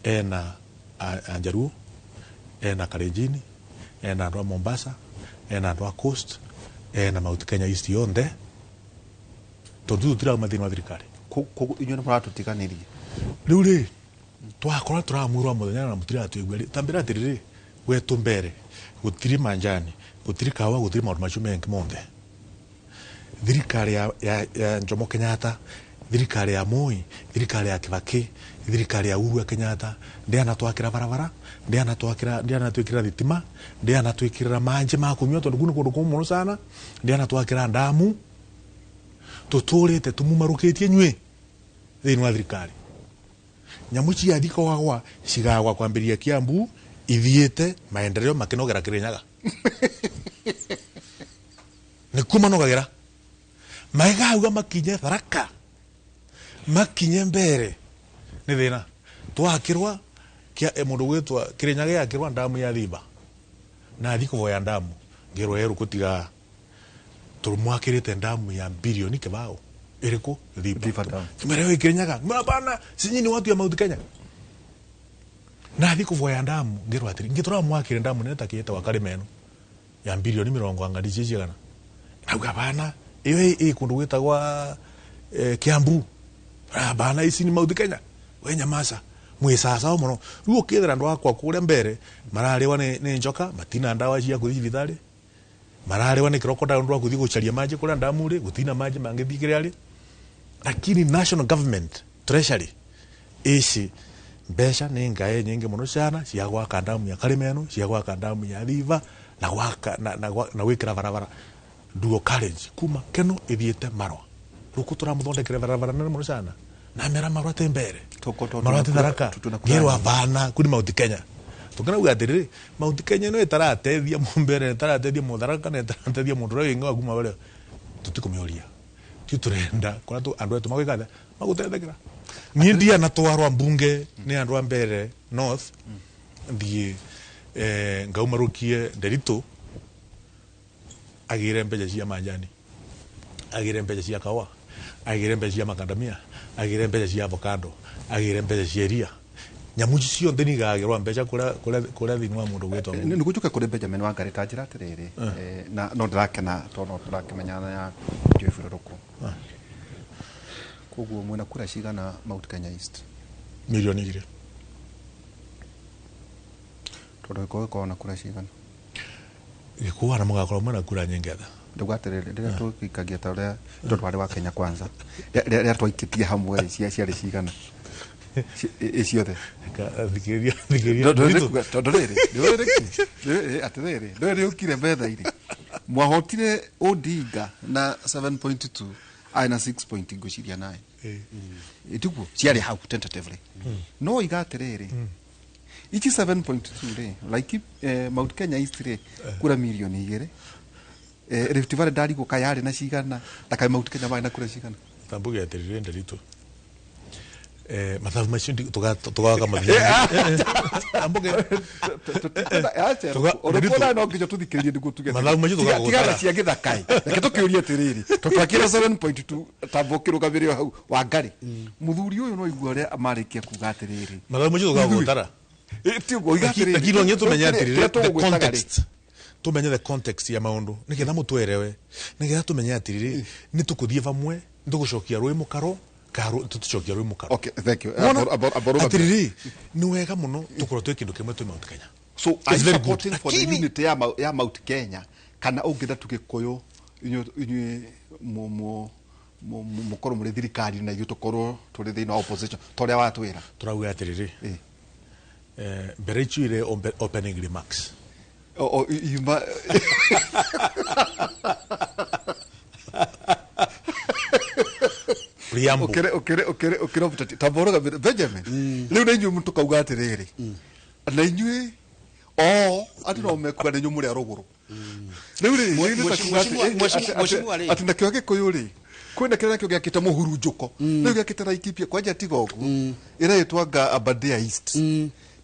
T: ena Anjaruo, ena Kalenjin, ena andũ a Mombasa, ena andũ a Coast, ena Mount Kenya East yonthe tondu tutira mathina wa thirikari
B: koguo inyuĩ nĩ mũratũtiganĩria
T: rĩu rĩ twakora turamwĩrwo mũthenya na mũtira atwĩgua rĩ tambĩra atĩrĩrĩ wetu mbere gũtirĩ manjani gũtirĩ kawa gũtirĩ maũndũ macio mengi monthe thirikari ya Jomo Kenyatta, thirikari ya Moi, thirikari ya Kibaki, thirikari ya Uhuru Kenyatta ndianatwakĩra barabara, ndianatwĩkĩra thitima, ndianatwĩkĩra maji ma kũnyua tondu kũndũ kũmũ mũno sana, ndianatwakĩra ndamu, tũtũrĩte tumumarũkĩtie nyuĩ thĩinĩ wa thirikari. Nyamũ cia thikogagwa cigagwa kwambĩrĩria Kiambu ithiĩte maendeleo makĩnogera Kĩrĩnyaga nĩkuo manogagĩra maigauga makinye Tharaka makinye mbere nĩ thĩna twakĩrwa mũndũ gwĩtwa Kĩrĩnyaga yakĩrwa ndamu ya Thiba na thiko ya ndamu ngĩrwo yeru kũtiga tũrũmwakĩrĩte ndamu ya bilioni kĩbao ĩrĩkũ Thiba mĩreo Kĩrĩnyaga bana sinyi ni watu ya Mount Kenya na thiko ya ndamu ngĩrwo atĩrĩ ngĩtũra mwakĩrĩ ndamu neta kĩeta wa Karĩmeno ya bilioni 20 cigana auga bana iyo kundu gwĩtagwa Kiambu bana ici ni Mount Kenya we nyamasa mwisasa mũno rĩu ũkĩethera andũ akwa kũrĩa mbere mararĩwa nĩ njoka matina ndawa cia kũthi thibitari mararĩwa nĩ crocodile ndwa kũthi gũcaria maji kũrĩa ndamuri gũtina maji mangĩthikĩrĩa rĩ lakini national government treasury ici mbeca nĩ ngae nyingĩ mũno sana cia gwaka ndamu ya Karĩmeno cia gwaka ndamu ya Thiva na gwaka na gwĩkĩra barabara dual carriage kuma Keno ithiĩte Marwa ruko tũramũthondekere barabara nene mũno sana na mera Marwa tembere Marwa Tharaka ngĩrwa bana kuni Mount Kenya tukana atĩrĩrĩ Mount Kenya no ĩtarateithia mũmbere ĩtarateithia mũtharaka na ĩtarateithia mũndũ ũrĩa wĩngĩ waguma wale tũtikũmĩoria turenda kora tu andũ etu magĩgatha magũtethekera niĩ ndia na twarwa mbunge nĩ andũ a mbere north thiĩ ngaumarukie Nderitu agire mbeca cia manjani agire mbeca cia kawa agire mbeca cia makandamia agire mbeca cia avocado agire mbeca cia iria nyamu cio thini gagirwa mbeca kũrĩa thĩinĩ wa mũndũ gwĩtwo
B: nĩ gũtuĩka kũrĩ Benjamin Wangari ta njĩra atĩrĩrĩ na no ndĩrakena tondũ tũrakĩmenyana ya Joy Burũrũkũ koguo mwena kura cigana Mount Kenya East
T: milioni 2
B: tondũ gĩkorwo na kura cigana
T: gĩkuana mũgakorwo mwena kura nyingetha
B: ndũgatĩrĩrĩ rĩrĩa tũikagia ta ũrĩa twarĩ wa Kenya Kwanza rĩrĩa twaikĩtie hamwe ciarĩ cigana ciothe
T: thikĩrĩria
B: tondũ rĩrĩ atĩrĩrĩ rĩrĩ ũkire metha-inĩ mwahotire Odinga na 7.2 aina 6 point ngũciria naye tiguo ciarĩ hau tentatively no igatĩrĩrĩ ichi 7.2 rĩ like Mount Kenya East rĩ kura milioni 2 Rift Valley ndari gũka yarĩ na cigana takai Mount Kenya marĩ na kura cigana
T: tambuge atĩrĩrĩ Nderitu mathabu macio tugaga mathia ambuge
B: orokona no nginya tuthikĩrĩrie nĩguo tuge
T: mathabu macio
B: tugaga cia gĩthaka reke tũkĩũrie atĩrĩrĩ tũtwakĩra 7.2 tambũkĩrũgamĩrĩo hau Wangari mũthuri ũyũ no igua ũrĩa amarĩkia kuga atĩrĩrĩ
T: mathabu macio tũgagũtara lakini onye tumenya atĩrĩrĩ the context tumenye the context ya maundu nigetha mutwerewe nigetha tumenye atĩrĩrĩ nĩ tũkũthie vamwe nĩ tũgũcokia rũĩ mũkaro tutucokia rũĩ mũkaro
B: okay thank you
T: atĩrĩrĩ nĩ wega mũno tũkorwo twĩ kĩndũ kĩmwe twĩ Mount Kenya
B: so are you supporting for the unity ya Mount Kenya kana ũngĩtha tũgĩkũyũ inyuĩ mũkorwo mũrĩ thirikari na ithuĩ tũkorwo tũrĩ thĩinĩ wa opposition torĩa watwĩra
T: tũrauga atĩrĩrĩ mbere icio irĩ opening remarks
B: yuma ukire taboroga Benjamin rĩu nĩ inyuĩ mũtukauga atĩrĩrĩ na inyuĩ atĩ no mekuga nĩ inyuĩ mũrĩ rũgũrũ rĩu atĩ nakĩo gĩkũyũ rĩ kwĩna kĩrĩa nakĩo gĩakĩte mũhurunjũko rĩu gĩakĩte Laikipia kwanja tiga ũguo ĩretwanga Aberdare East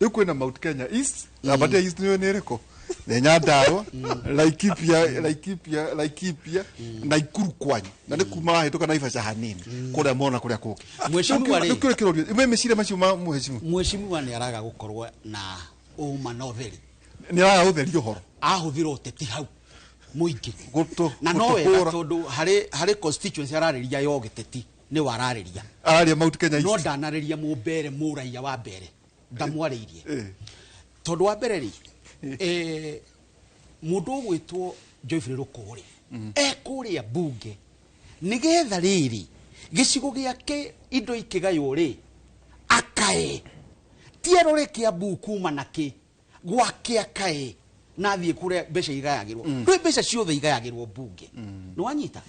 B: kwina Mount Kenya East na baada East ni eriko Nyandarua Laikipia na Ikuru kwanyu na ni kuma hituka na Naivasha hanini kuria mona kuria kuki
S: Mheshimiwa ri
B: kuri kirorio ime mecire macio ma
S: mheshimiwa ni araga gukorwo na uma na utheri
B: ni araga utheri uhoro
S: ahuthira ũteti hau muingi na no wega tondu hari constituency arariria yo giteti ni warariria
B: araria Mount Kenya East
S: no ndanariria mumbere muraia wa mbere ndamwaririe tondu wa mbere ri mundu gwitwo Joyfrey Rukuri ekuria bunge nigetha riri gicigo giake indo ikigayo ri akae tierore kia buku manaki gwake akae nathie kure besha igayagirwo ndwe besha ciothe igayagirwo bunge no wanyita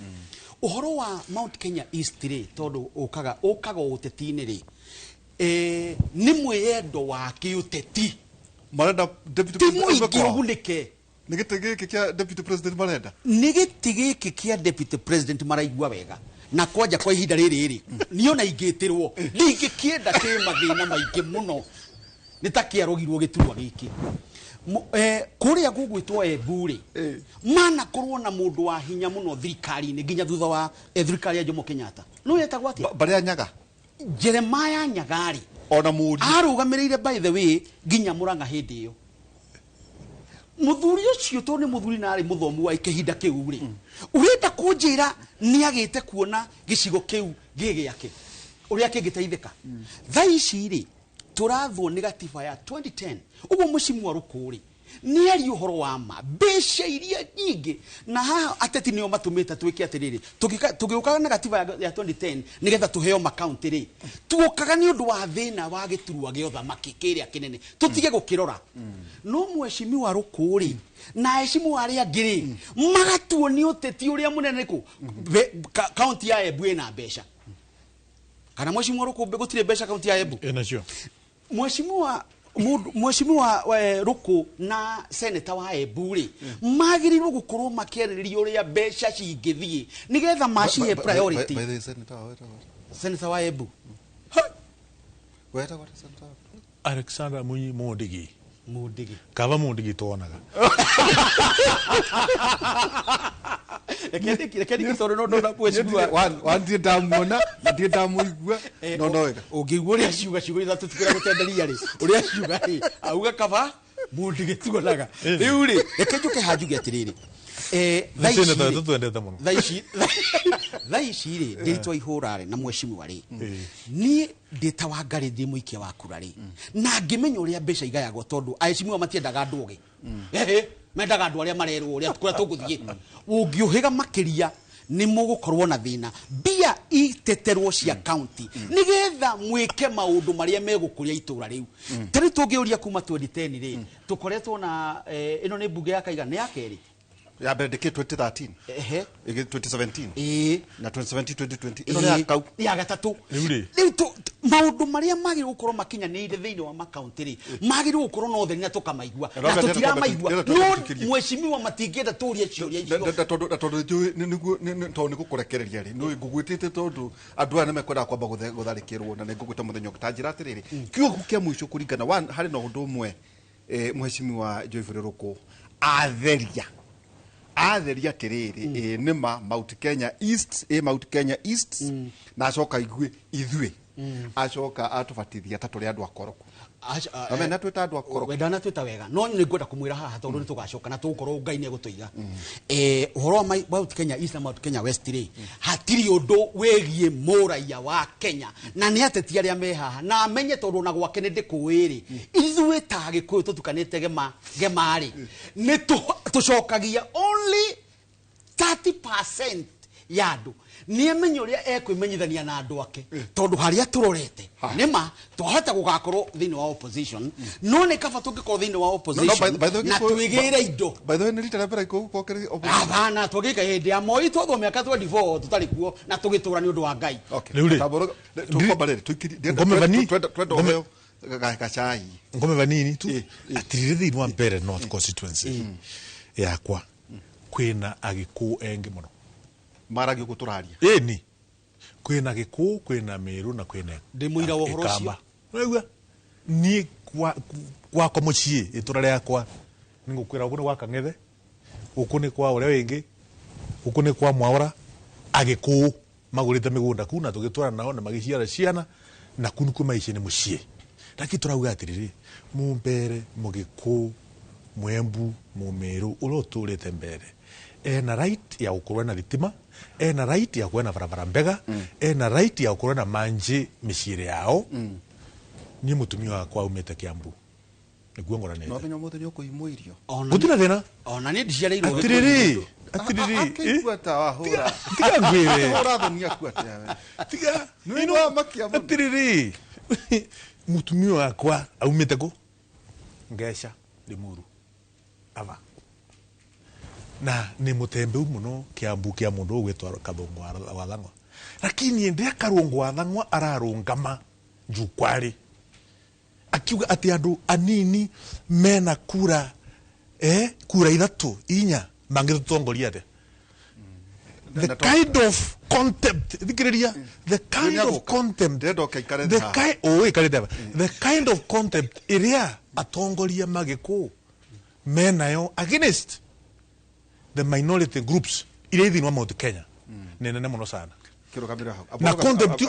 S: uhoro wa Mount Kenya East ri tondu ukaga uteti-ini ri ni mwiyendo wa kiuteti
B: marenda deputy president
S: ugunike
B: nigiti giki kia deputy president marenda
S: nigiti giki kia deputy president maraigua wega na kwanja kwa ihinda riri niona ingitirwo ndingikienda ki mathina maingi muno nitakiarogirwo giturwa giki kuria gugwitwo Eburi mana korwo na mundu wa hinya muno thirikari-ini nginya thutha wa thirikari ya Jomo Kenyatta no yetagwo atia
B: bari anyaga
S: Jeremiah Nyagari
B: ona muri
S: arugamirire by the way nginya Murang'a hindi iyo muthuri ucio to ni muthuri na ari muthomu wa ikihinda kiu ri urenda kunjira ni agite kuona gicigo kiu gigi yake uria kingiteithika thaici ri turathwo ni gatiba ya 2010 uguo Mheshimiwa Rukuri ni ari uhoro wa ma besha iria nyingi na haha ateti nio matumita twike atiriri tugiukaga na gatiba ya 2010 nigetha tuheo makaunti ri tuokaga ni undu wa thina wa giturwa giotha makikiria kinene tutige gukirora no Mheshimiwa Rukuri na heshimu ari angiri magatuo ni uteti uria munene ku kaunti ya Embu ina besha kana Mheshimiwa Rukuri gutire besha kaunti ya Embu
T: enacio
S: Mheshimiwa Ruku na Senator wa Embu ri magirirwo gukorwo makieririria uria besha cingithie nigetha macihe priority Senator wa Embu
B: weta wata Senator
T: Alexander Munyi Mundigi kava Mundigi tonaga
S: Lekeni kitoro no ndona Mheshimiwa
B: wanti ndamwona ndi ndamuigua no wega
S: ungigwa uria ciuga ciugo ithatu tukira gutenderia ri uria ciuga ri auga kava Mundigi tuonaga riu ri reke njuke hanjuge atiriri thaici ri nditwa ihurare na Mheshimiwa ri ni ndita wa ngari ndi muikia wa kura ri na ngimenya uria besha igayagwo tondu Mheshimiwa matiendaga andu ugi mendaga andu aria marerwo uria kuria tuguthie ungiuhiga makiria ni mugukorwo na thina bia iteterwo cia county nigetha mwike maundu maria megukuria itura riu tari tungiuria kuma 2010 ri tukoretwo na ino ni bunge ya kaiga ni ya keri
B: ya mbere ndiki 2013 2017 na 2020 ino ya kau
S: ya gatatu riu maundu maria magire gukorwo makinya ni ire thiini wa makaunti ri magire gukorwo no theri na tukamaigua na tutiramaigua no Mheshimiwa matingienda turia ciuria icio
B: tondu ni gukurekereria ri no ngugwitite tondu andu aya nimekwenda kwamba gutharikirwo na ngugwita muthenya ukitanjira atiriri kiugo kia mwisho kuringana hari na undu umwe Mheshimiwa Joyfrey Ruku atheria tiriri nima Mount Kenya East na acoka ithui acoka atubatithia tatu andu akoroku amena twita andu akoroku
S: wenda na twita wega no ni ngwenda kumwira haha tondu ni tugacoka na tugukorwo Ngai ni egutuiga uhoro wa Mount Kenya East na Mount Kenya West ri hatiri undu wegie muraia wa Kenya na ni ateti aria me haha na amenye tondu na gwake ni ndikuiri ithui ta Gikuyu tutukanite gema ri ni tucokagia only 30% ya andu ni amenye uria ekwimenyithania na andu ake tondu haria turorete nima twahota gugakorwo thiini wa opposition no ne kaba tungikorwo thiini wa opposition na twigire indo
B: by the way ni rita mbere ko keri
S: abana twigika hindi ya moi twatho miaka 24 tutari kuo na tugitura ni undu wa Ngai
B: tukobarere twendo gachai
T: ngome vanini tu atirire thiini wa mbere North Constituency yakwa kwina agiku engi muno
B: maragi guturaria
T: kwina Giku kwina Meru na kwina
S: ndi muira wa horo cio
T: wewe ni kwa komuchie iturare yakwa ningukwira uko ni kwa Kang'ethe uko ni kwa uria wingi uko ni kwa Mwaura agiku magurite migunda kuna tugitwara nao na magiciara ciana na kunuku maici ni mucie lakini turauga atiriri mumbere mugiku Mwembu Mumeru uroturite mbere ena right ya gukorwo na thitima ena right ya kuona barabara mbega ena right ya gukorwo na manji miciire yao ni mutumia wakwa umete Kiambu niguo ngoranete
B: no thenya muthe ni ukuimuirio
T: gutira thina
S: ona ni ndiciareirwo
T: atiriri
B: akikuata wahura
T: tiga ngwire
B: hura thonia kuata we
T: tiga
B: no makia
T: atiriri mutumia wakwa aumete ku Ngesha Limuru ava na ni mutembe muno Kiambu kia mundu gwitwa Kathungu wa Thang'wa lakini ende Karungu wa Thang'wa ararungama njukwari akiuga ati andu anini mena kura kura 3-4 mangitutongoria ate the kind of contempt thikiriria the kind of contempt the kind of contempt iria atongoria magiku menayo against the minority groups iria ithinwa Mount Kenya nene muno sana na contempt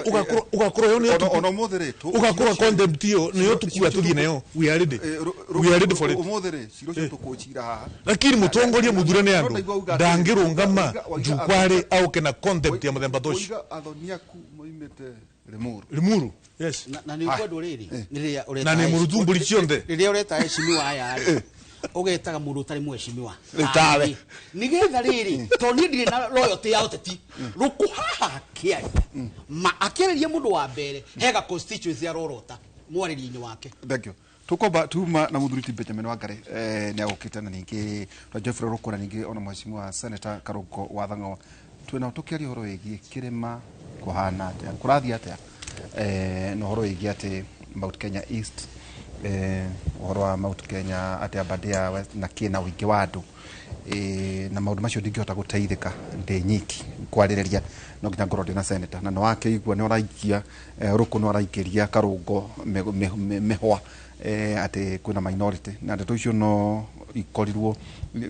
T: ugakora yo niyo
B: ono muthere tu
T: ugakora contempt yo niyo tukua tuthie nayo we are ready for it
B: muthere ciro cyo tukuchira haha
T: lakini mutongoria muthure ne andu ndangirungama jukwari au kena contempt ya muthemba toshi
B: athonia ku moimete
T: Limuru yes
S: na ni kwa nduriri niria ureta
T: na ni murutumburi cionthe
S: niria ureta heshimiwa aya ugetaga mundu utari mweshimiwa
T: tawe
S: nigetha riri to ni ndire na loyalty ya Ũteti rukuhaha kiai ma akiririe mundu wa mbere hega constituency ya rorota mwariri-ini wake
B: thank you tukomba tuma na muthuri Benjamin Wangari ni agukita na ningi na Jeffrey Rukuna ningi ona mheshimiwa senator Karungo wa Thang'wa twina tukiaria horo wigi kirima kuhana atia kurathia atia no horo wigi ati Mount Kenya East horo wa Mount Kenya ati Abadia West na kina wingi wa andu na maundu macio ndingihota guteithika ndi nyiki kwarireria no nginya ngorwo ndina senator na no wake igua ni oraikia Ruku no araikiria Karungo mehwa ati kuna minority na ndeto icio no ikorirwo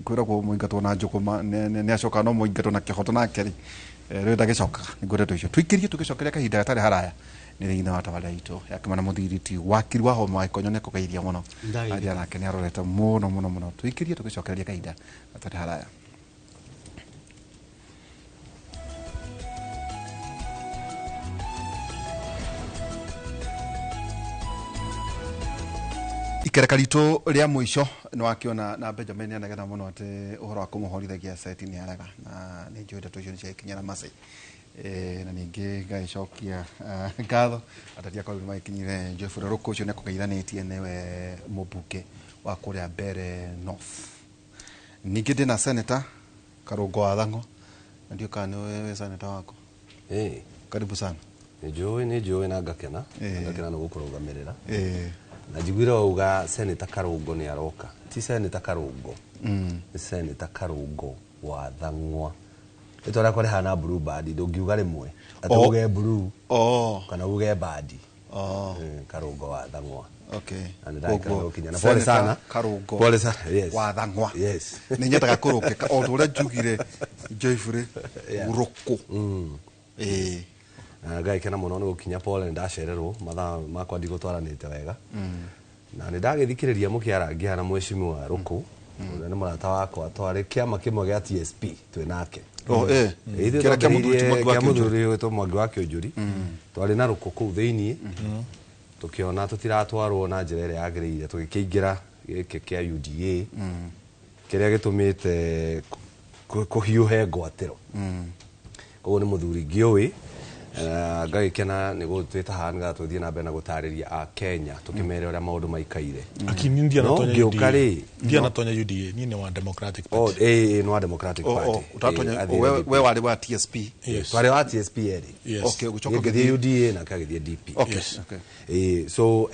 B: kwiragwo muingatwo na njukuma ni acoka no muingatwo na kihoto na keri riu ndagicoka niguo ndeto icio twikirie tugicokeria kahinda gatari haraya ni thina wa tawala itu yakimana muthiriti wakiri wa homa wa ikonyo neko kairia muno aria nake ni arorete muno twikirie tugicokeria kahinda gatari haraya ikereka ritu ria mwisho no akiona na Benjamin anagena muno ati uhoro wa kumuhorithagia seti ni araga na ni njuida tu cio cikinyana masai na ningi gaicokia ngatho atatia kwa mai kinyire Jeffrey Ruku ucio ne kugaithanitie newe mubuke wa kuria mbere north ningi ndina senator Karungo wa Thang'wa ndio kana wewe senator wako karibu sana
U: ni joy na ngakena no gukurugamirira na jigwira uga senator Karungo ni aroka ti senator Karungo ni senator Karungo wa Thang'wa itwara kore hana blue bad ndungiuga rimwe atuge blue kana uge bad Karungo wa Thang'wa
B: okay
U: pole sana
B: Karungo
U: pole sana yes
B: wa Thang'wa
U: yes
B: ninyataga kurukeka o ndure njugire Jeffrey Ruku
U: ngai kena muno ni gukinya pole ndacererwo mathaa makwa ndigutwaranite wega na ni ndagithikiriria mukiarangia na mheshimiwa Ruku ni murata wakwa twari kiama kimwe gia TSP twinake kira kia muthuri witwo Mwangi wa Kĩũnjũri twari na Ruku kuu thiini tukiona tutiratwarwo na njira iria yagiriire tugikiingira giki kia UDA kiria gitumite kuhiuhe ngwatiro koguo ni muthuri ngiui ngagikena ni gutwita hanga tuthie na mbere na gutariria a Kenya tukimere uria maundu maikaire
T: akini ndia na tonya UDA ni ni wa Democratic
U: Party no wa Democratic Party
B: utatonya we wali wa TSP
U: wali wa TSP
B: okay uchoka
U: githie UDA na kagithie DP
B: okay
U: so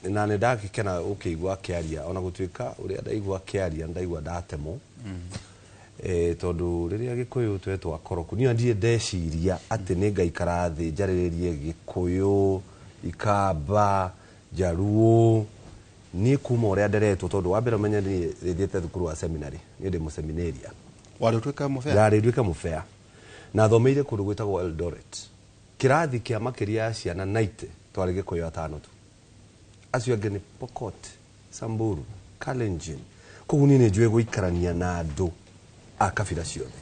U: na ne ndagikena ukigwa kiaria ona gutwika uria ndaigwa kiaria ndaigwa ndatemo tondu riria Gikuyu twetwa akoroku ni ndie ndeciria ati ni ngaikara thi njariririe Gikuyu ikamba Jaruo ni kuma uria nderetwo tondu wa mbere menye ni thiete thukuru wa seminary ni ndi mu seminaria
B: wari tweka mufea
U: ndari ndwika mufea na thomeire kundu gwitagwo Eldoret kirathi kia makiria ya ciana 90 twari Gikuyu atano tu acio angĩ nĩ Pokot, Samburu, Kalenjin. Koguo niĩ nĩ njũĩ gũikarania na andũ a kabira ciothe.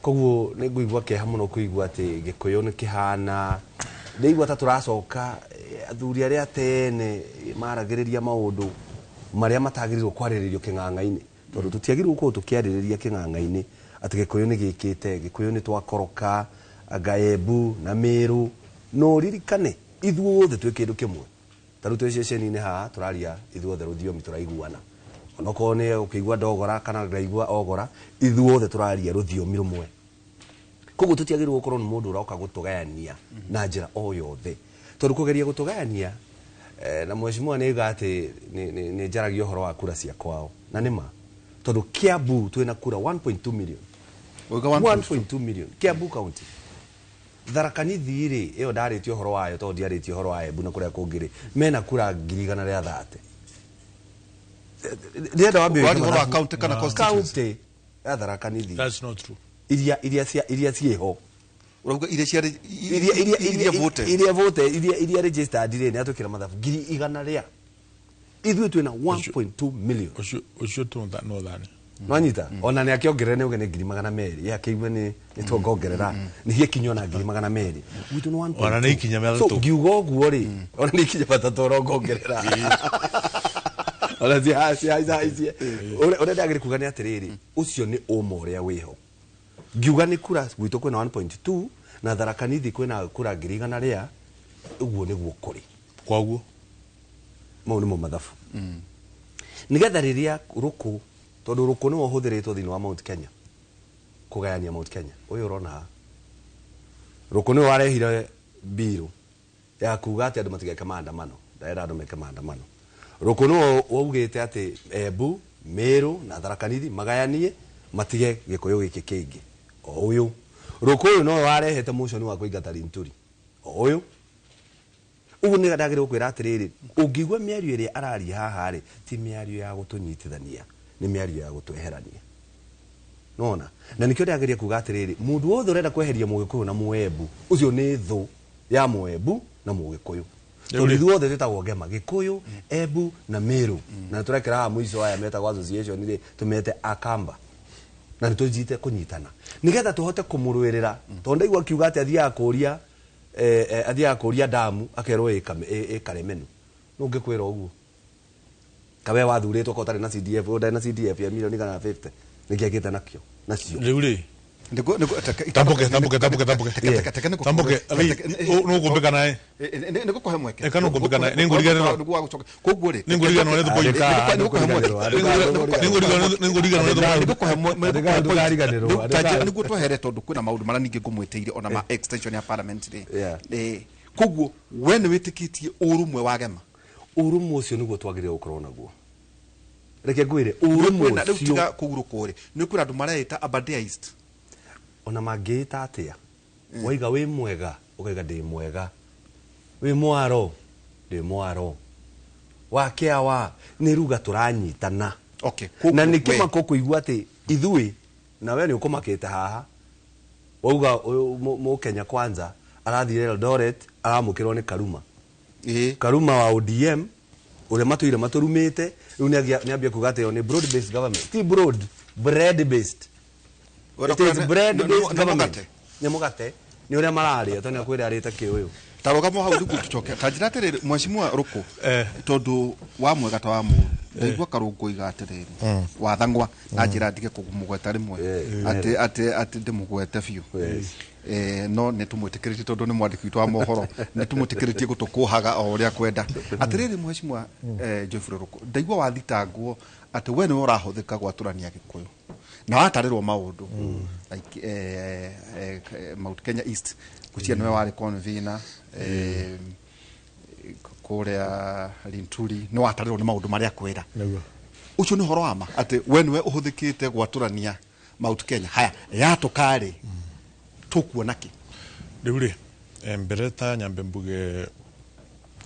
U: Koguo nĩ ngũigua kĩeha mũno kũigua atĩ Gĩkũyũ nĩ kĩhana ndĩigua ta tũracoka athuri arĩa tene maragĩrĩria maũndũ marĩa matagĩrĩirwo kwarĩrĩrio kĩng'ang'a-inĩ tondũ tũtiagĩrĩirwo gũkorwo tũkĩarĩrĩria kĩng'ang'a-inĩ atĩ Gĩkũyũ nĩ gĩkĩte Gĩkũyũ nĩ twakoroka Gaembu na Meru no ririkane ithuothe twĩ kĩndũ kĩmwe taru twĩ ceceni-inĩ haha tũraria ithuothe rũthiomi tũraiguana onokorwo nĩ ũkĩigua ndogora kana ndaigua ogora ithuothe tũraria rũthiomi rũmwe koguo tũtiagĩrĩirwo gũkorwo nĩ mũndũ ũroka gũtũgayania na njĩra o yothe tondũ kũgeria gũtũgayania na mheshimiwa nĩga atĩ nĩ njaragia ũhoro wa kura cia kwao na nĩma tondũ Kiambu twĩna kura 1.2 million 1.2 million Kiambu county Tharaka Nithi rĩ ĩyo ndarĩtie ũhoro wayo tondũ ndiarĩtie ũhoro wa Embu na kũrĩa kũngĩ mena kura 130 ndienda wambie
B: wa county kana constituency
U: ya Tharaka Nithi
T: that's not true
U: iria ciĩho
B: urauga iria vote
U: iria registered rĩ nĩ atũkĩra mathabu 100 ithuĩ twĩna 1.2 million
T: ucio tu no thani
U: Nwanyita ona nĩ akĩongerera nĩ ũgene 200 ya kĩigua nĩ tuongerera nĩ hiĩ kinyo na 200 witũ nĩ 1.2
T: ona nĩ ikinya
U: so ngiuga ũguo rĩ ona nĩ ikinya batatũ ũrongongerera ona cia ũrĩa ndagĩrĩ kuga nĩ atĩrĩrĩ ũcio nĩ ũma ũrĩa wĩho ngiuga nĩ kura gwitũ kwĩna 1.2 na Tharaka Nithi kwĩna kura 100 ũguo nĩguo kũrĩ
T: kwaguo
U: mau nĩmo mathabu nĩgetha rĩrĩa rũkũ tondũ rũkũ nĩwe ũhũthĩrĩtwo thĩinĩ wa Mount Kenya kũgayania Mount Kenya ũyũ ũrona rũkũ nĩwe warehire bill ya kuga atĩ andũ matigeke maandamano ndaenda andũ meke maandamano rũkũ nĩwe waugĩte atĩ Embu Meru na Tharaka Nithi magayanie matige Gĩkũyũ gĩkĩ kĩngĩ o ũyũ rũkũ ũyũ nĩwe warehete motion wa kũingata Linturi o ũyũ ũguo nĩ ndagĩrĩirwo kwĩra atĩrĩrĩ ũngĩigua mĩario ĩrĩa araria haha rĩ ti mĩario ya gũtũnyitithania nĩ mĩario ya gũtweherania nona na nĩkĩo ndagĩrĩire kuga atĩrĩrĩ mũndũ wothe ũrenda kweheria Mũgĩkũyũ na Mũembu ũcio nĩ thũ ya Mũembu na Mũgĩkũyũ tondũ ithuothe twĩtagwo ngema Gĩkũyũ Embu na Meru na tũrekera haha mũico aya metagwo association rĩ tũmete Akamba na nĩ tũnjite kũnyitana nĩgetha tũhote kũmũrũĩrĩra tondũ ndaigua kiuga atĩ athiaga kũria damu akerwo ĩkaremenu no ngĩkwĩra ũguo kawe wathurĩtwo ko ũtarĩ na CDF ũtarĩ na CDF ya milioni 50 nĩkĩagĩte nakĩo nacio
T: rĩu rĩ tambuke no ngũmbĩka naye
B: nĩgũkũhe mweke
T: eka no ngũmbĩka naye nĩngũriganĩrwo
B: koguo rĩ
T: nĩngũriganĩrwo nĩ thũbũyĩka
B: nĩguo twehere tondũ kwĩna maũndũ marĩa ningĩ ngũmwĩtĩire ona ma extension ya parliament rĩ koguo we nĩ wĩtĩkĩtie ũrũmwe wa Gema
U: ũrũmwe ũcio nĩguo twagĩrĩirwo gũkorwo naguo reke ngwĩre ũrũmwe
B: ũcio tiga kũgurũkwo rĩ nĩ kwĩna andũ mareĩta Abadeist
U: ona mangĩĩta atĩa waiga wĩ mwega ũkaiga ndĩ mwega wĩ mwaro ndĩ mwaro wakĩawa nĩ ruga tũranyitana na nĩ kĩmako kũigua atĩ ithuĩ na we nĩ ũkũmakĩte haha wauga Mũkenya Kwanza arathire Eldoret aramũkĩrwo nĩ Karuma wa ODM ũrĩa matũire matũrumĩte rĩu nĩambia kuga atĩ nĩ broad based government ti bread based it is bread based government nĩ mũgate nĩ ũrĩa mararĩa tondũ nĩakwĩra arĩte kĩũyũ
B: tarũgamo hau nĩguo tũcoke tanjĩra atĩrĩrĩ mheshimiwa Rũkũ tondũ wa mwega ta wa mũndũ ndaigua Karũngũ iga atĩrĩrĩ wathang'wa na njĩra ndige kũmũgweta rĩmwe atĩ ndĩmũgwete biũ no nĩ tũmwĩtĩkĩrĩtie tondũ nĩ mwandĩki witũ wa mohoro nĩ tũmwĩtĩkĩrĩtie gũtũkũhaga o ũrĩa kwenda atĩrĩrĩ mheshimiwa Geoffrey Rũkũ ndaigua wathitangwo atĩ we nĩwe ũrahũthĩka gwatũrania Gĩkũyũ na watarĩrwo maũndũ Mount Kenya East kucia nĩwe warĩ convener kũrĩa Linturi nĩ watarĩrwo nĩ maũndũ marĩa kwĩra ũcio nĩ ũhoro wa ma atĩ we nĩwe ũhũthĩkĩte gwatũrania Mount Kenya haya yatũkarĩ tũkuona kĩ
T: rĩu rĩ mbere ta nyambe mbuge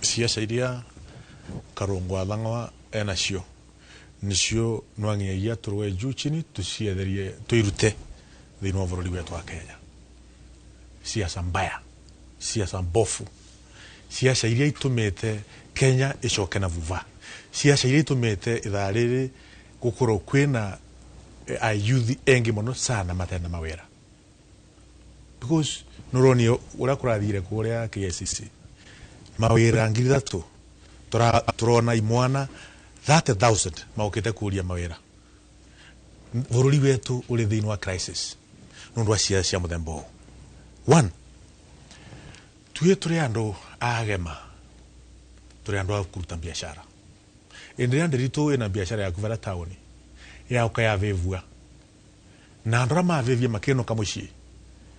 T: ciaca iria karungu athangwa enacio nicio nwangiagia turwe juu chini tucietherie tuirute thini wa bũrũri wetu wa Kenya. Siasa mbaya, siasa mbofu, siasa iria itumite Kenya icoke na vuva, siasa iria itumite ithaa rĩrĩ gukorwo kwina a youth engi muno sana matena mawira, because nuroni ura kurathire kuria KCC mawira 3,000 turona imwana 30,000 maukite kuria mawira. Bũrũri wetu uri thini wa crisis nundu wa siasa cia muthemba ũũ. One, tuye turi andu agema, turi andu a kuruta biashara. Indi ya ndiritu ina biashara ya kuvera taoni ya ukaya vevua na andora mavevia makeno kamushi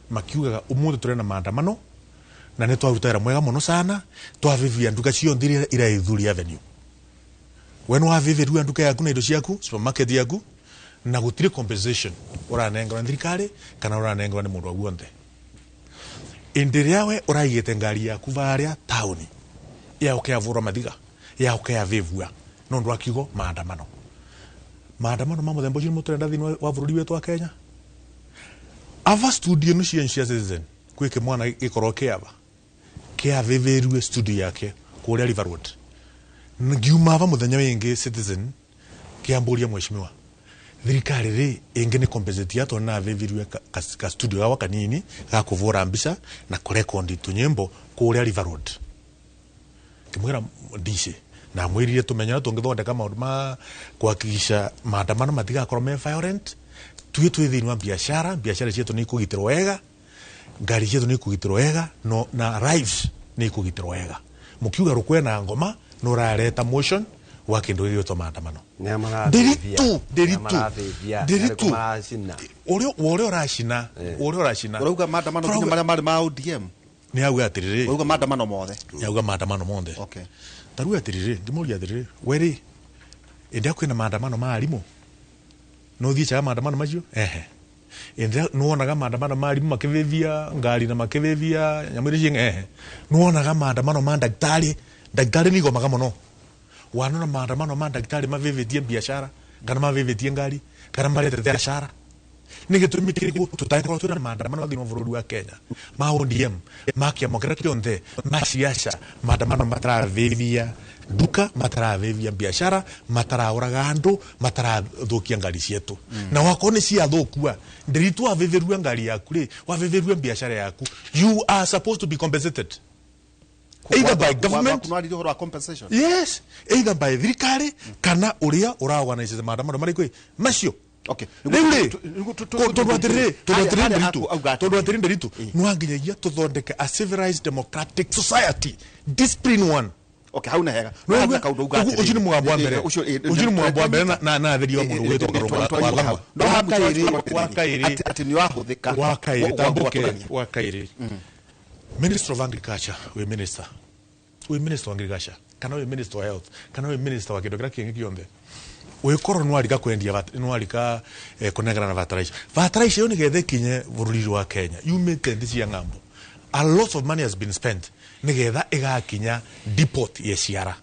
T: makiugaga umuthi turi na maandamano na ni twarutera mwega muno sana twavevia nduka cio nthiri ira Ithuri Avenue. When waveveria nduka yaku na indo ciaku supermarket yaku na gutire compensation uranengwa na thirikari kana uranengwa ni mundu aguonthe. Indi yawe uraigite ngari yaku varia taoni ya ukayavura mathiga ya ukayavevua nondu akigo maandamano ma muthemba ucio muturenda thini wa bũrũri wetu wa Kenya. Ava studio no cia citizen kwike mwana gikorwo kiava kiaveverue studio yake kuria River Road ngiuma ava muthenya wingi Citizen kiamburia mheshimiwa thirikari ri ingi ni compensate yato na aveverue ka studio gawa kanini ga kuvura mbica na kurekondi tunyimbo kuria River Road. Kimwira DC na mwirire tumenya tungithondeka maundu ma kuhakikisha maandamano matigakorwo me violent. Tuye thini wa biashara cietu ni kugitirwo wega, ngari cietu ni kugitirwo wega, no na lives ni kugitirwo wega. Mukiuga rukwe na ngoma no rareta motion wa kindu gigitwo maandamano. Deritu orio rashina urauga maandamano nginya maria mari ma ODM ni auga atiriri urauga maandamano mothe. Okay, taru atiriri ngimuria atiriri weri indi akwina maandamano ma arimu no thiaga maandamano macio indi nuonaga maandamano ma arimu makivevia ngari na makivevia nyamiri cinge nuonaga maandamano ma daktari ni gomaga muno wanona maandamano ma daktari mavevetie biashara kana mavevetie ngari kana marete biashara ni gitumi kiriku tutaikora tuna maandamano thini wa bũrũri wa Kenya ma ODM makia mokera kionde ma siasa maandamano mataravevia duka mataravevia biashara matarauraga andu matarathukia ngari cietu na wako ni cia thukua ndiritu aveverua ngari yaku ri waveverua biashara yaku you are supposed to be compensated either by government compensation, yes, either by thirikari kana uria uraorganize maandamano marikwi macio. Okay, tondũ ndiritu nwanginyagia tuthondeke a civilized democratic society, discipline one. Okay, hauna hega no kaundu uga ucio ni mugambo wa mbere na theri wa mundu wetwo karungu wakairi ati ni wahuthika wakairi tambuke wakairi. Minister of Agriculture, we minister of Agriculture, kana we minister of health, kana we minister wa kindu kingi kionde we korwo nwarika kwendia nwarika kunengana na fertilizer yo ni gethe kinye bũrũri wa Kenya yumite ndi cia ngambo. A lot of money has been spent ni getha igakinya depot ye ciara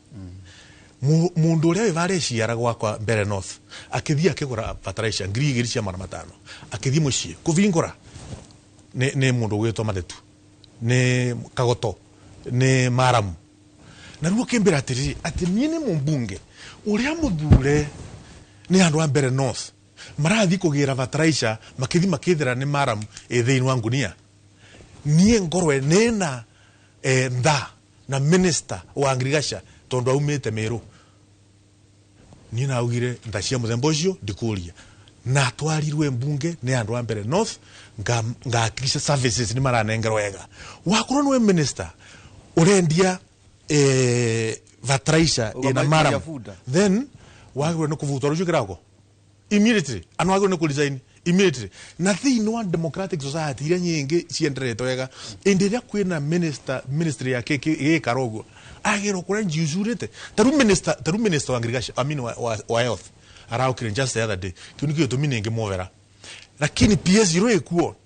T: mundu uria wivare ciara gwakwa mbere north akithia akigura fertilizer 2,500 akithia mucii kuvingura ni mundu gwitwa Mathetu ni Kagoto ni Maramu na ruo kimbira ati nie ni mumbunge uria muthure ni andu a mbere north marathi kugira fertilizer makithi makithira ni Maramu thini wa ngunia nie ngorwe nena ntha na minister wa Agriculture tondu aumite Meru ni na augire ntha cia muthemba ucio ndikuria na twarirwe mbunge ni andu a mbere north ngakisha services ni maranengerwo wega. Wakorwo niwe minister urendia fertilizer ina Maramu then wagirwo ni kuvuta rucio kirako immediately and wagirwo ni kuresign immediately na thini wa democratic society iria nyingi cienderetwo wega indi ria kwina ministry ya gikarogo agirwo kuria njuzurite taru minister wa Agriculture wa health araukire just the other day kiuniki tumini ngi movera lakini PS0 ekuo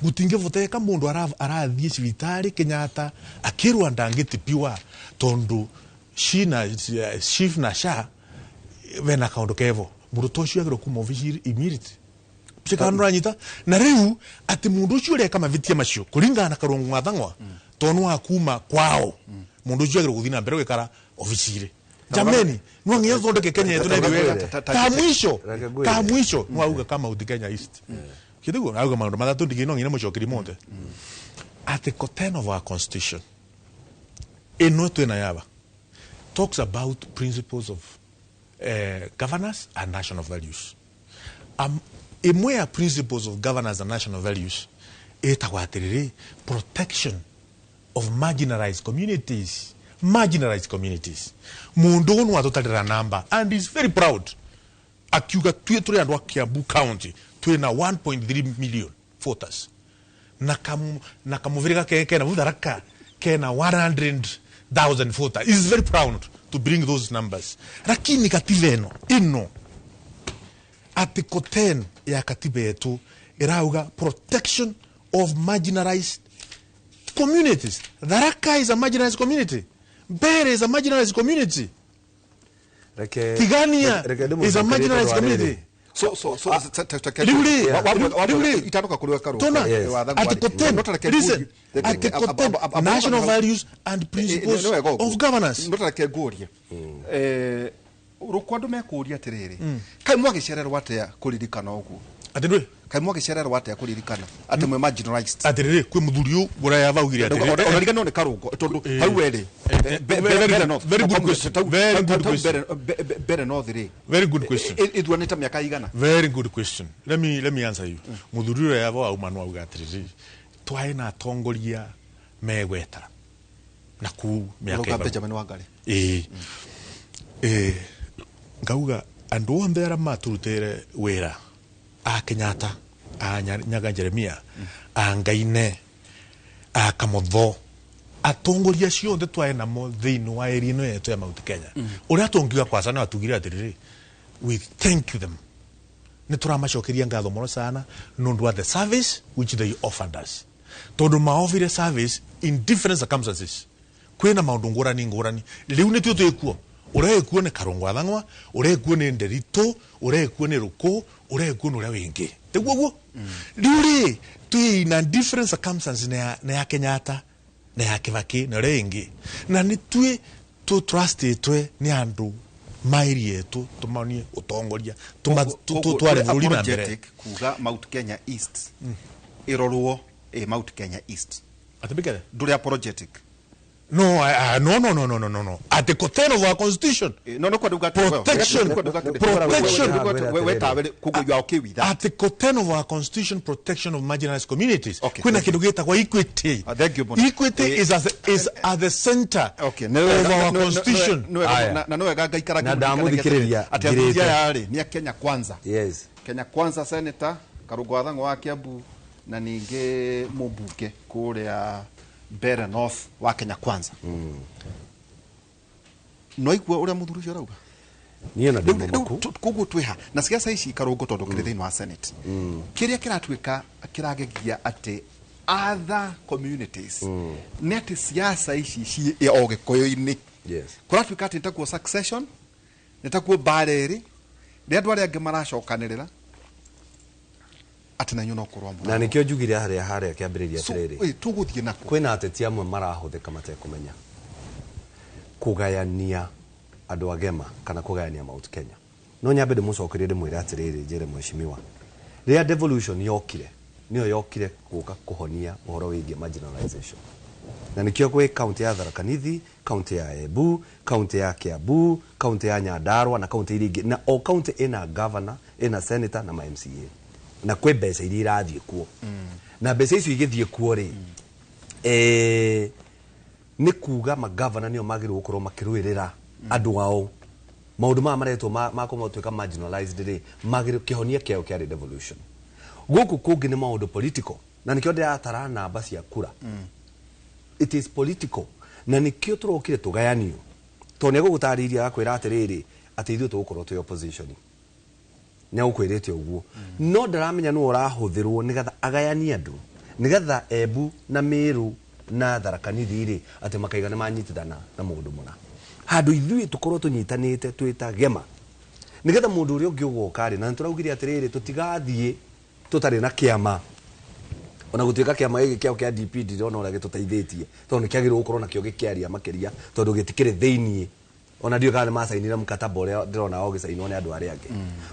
T: gutingivuteka mundu arathie civitari Kenyatta akirwa ndangitipiwa tondu chief na sha vena kaundu kevo mundu tocio agiro kuma office immediate chikano ranyita na riu ati mundu ucio reka mavitia macio kuringana na karungu ngathangwa tonu akuma kwao mundu ucio agiro guthina mbere gwikara office jameni nwangia thondeke Kenya yetu na wega ka mwisho nwauga kama uthi Kenya East kidogo nauga maundu mathatu ndigino ngine mucokiri monte Article 10 of our constitution eno twena yaba talks about principles of governance and national values. Imwe principles of governance and national values etawatiriri protection of marginalized communities. Mundu onu atotalira namba and is very proud. Akiuga tuye andu Kiambu County tuye na 1.3 million voters. Nakamuvirika kena vutharaka kena 100,000 voters. He is very proud to bring those numbers. Lakini katiba ino Article 10 ya katiba yetu irauga protection of marginalized communities. Tharaka is a marginalized community. Bere is a marginalized community. Tigania is a marginalized community.
B: So itatoka kuliwa karu.
T: Article 10 national values and principles of governance.
B: Ndotara keguria. Rukwandu mekuria tiriri. Kai mwagicererwa atia kuririkana uguo.
T: Atindwe
B: kai mwagicererwa atia kuririkana ati mwe marginalized.
T: Atiriri kwi muthuriu buraya vaugire atiri.
B: Onarigano ni karungo tondu hau eri. Very good question. Better north ri.
T: Very good question.
B: Ithuanita miaka igana.
T: Very good question. Let me answer you. Muthuriu ya va aumanu auga atiriri. Twaina atongoria megweta. Na ku miaka igana.
B: Benjamin Wangari.
T: Ngauga andu onthe aria maturutere wira a Kenyatta a Nyaga Jeremia a Ngaine a Kamotho atongoria cionthe twae namo thiini wa area ino yetu ya Mount Kenya uria tungiuga kwa sana atugire atiriri we thank them ni turamacokeria ngatho muno sana nondu wa the service which they offered us tondu maofire service in different circumstances kwina maundu ngurani riu ni twikuo urekuo ni Karungu Athang'wa urekuo ni Nderito urekuo ni Ruku urekuo ni uria wingi teguo riuri twi na different circumstances na ya Kenyatta na ya Kibaki na uria wingi na ni twi to trust twe ni andu mairi yetu tumanie utongoria tware bũrũri na mbere
B: kuga Mount Kenya East irorwo Mount Kenya East
T: atibikere
B: nduri apologetic.
T: No. Article 10 of our constitution. Protection. Article 10 of our constitution, protection of marginalized communities. Kuna kidugeta kwa equity. Equity is at the center of our constitution.
B: Na no gaga ikara
U: na damu dikiriria.
B: Atia yari ni Kenya Kwanza. Yes. Kenya Kwanza Senator Karungu Athang'wa wa Kiambu na ninge mubuke kuria Better North wa Kenya Kwanza. No igwa uria muthuri cio rauga.
U: Niye na demo maku.
B: Kugu twiha. Na siasa ici Karungu tondu kiri thiini wa Senate. Kiria kiratwika kiragegia ati other communities. Net siasa ici ci ogikoyo-ini.
U: Yes.
B: Kuratwika ati ntakuo succession, ntakuo bareri, ni andu aria angi maracokanirira. Atina nyuno kurwa mbura.
U: Na nikio njugire haria kiambiriria atiriri.
B: Tuguthie nako.
U: Kwina ateti amwe marahuthika matekumenya. Kugayania andu agema kana kugayania Mount Kenya. No nyambe ndimucokerie ndimwire atiriri njire mheshimiwa. Ria devolution yokire. Niyo yokire guka kuhonia uhoro wigie marginalization. Na nikio kwe county ya Tharaka Nithi, county ya Embu, county ya Kiambu, county ya Nyandarua na county iringi. Na o county ina governor, ina senator na MCA. Na kwe mbeca iria irathie kuo na mbeca icio igithie kuo ri ni kuga magavana nio magirwo gukorwo makirwirira andu ao maundu ma maretwo makomotwika marginalized ri magirwo kihonia kiao kiari devolution guku kungi ni maundu political na nikio ndiratara namba cia kura it is political na nikio turokire tugayanio to nego gutariria akwira atiriri ati ithuĩ tugukorwo twi opposition ne ukwirete uguo no ndaramenya no urahuthirwo nigatha agayani andu nigatha Embu na Meru na Tharaka Nithi ri ati makaiga ni manyitithana na mundu muna handu ithuĩ tukorwo tunyitanĩte twĩta gema nigetha mũndũ ũrĩa ũngĩ ũgoka rĩ na tũraugire atĩrĩrĩ tũtigathiĩ tũtarĩ na kĩama ona gũtuĩka kĩama gĩkĩ kĩao kĩa DP ndirona ũrĩa gĩtũteithĩtie tondũ nĩkĩagĩrĩirwo gũkorwo nakĩo gĩkĩaria makĩria tondũ gĩtikĩrĩ thĩiniĩ ona ndiũ kana masainire mkataba ũrĩa ndĩrona ũgĩsainwo nĩ andũ arĩa angĩ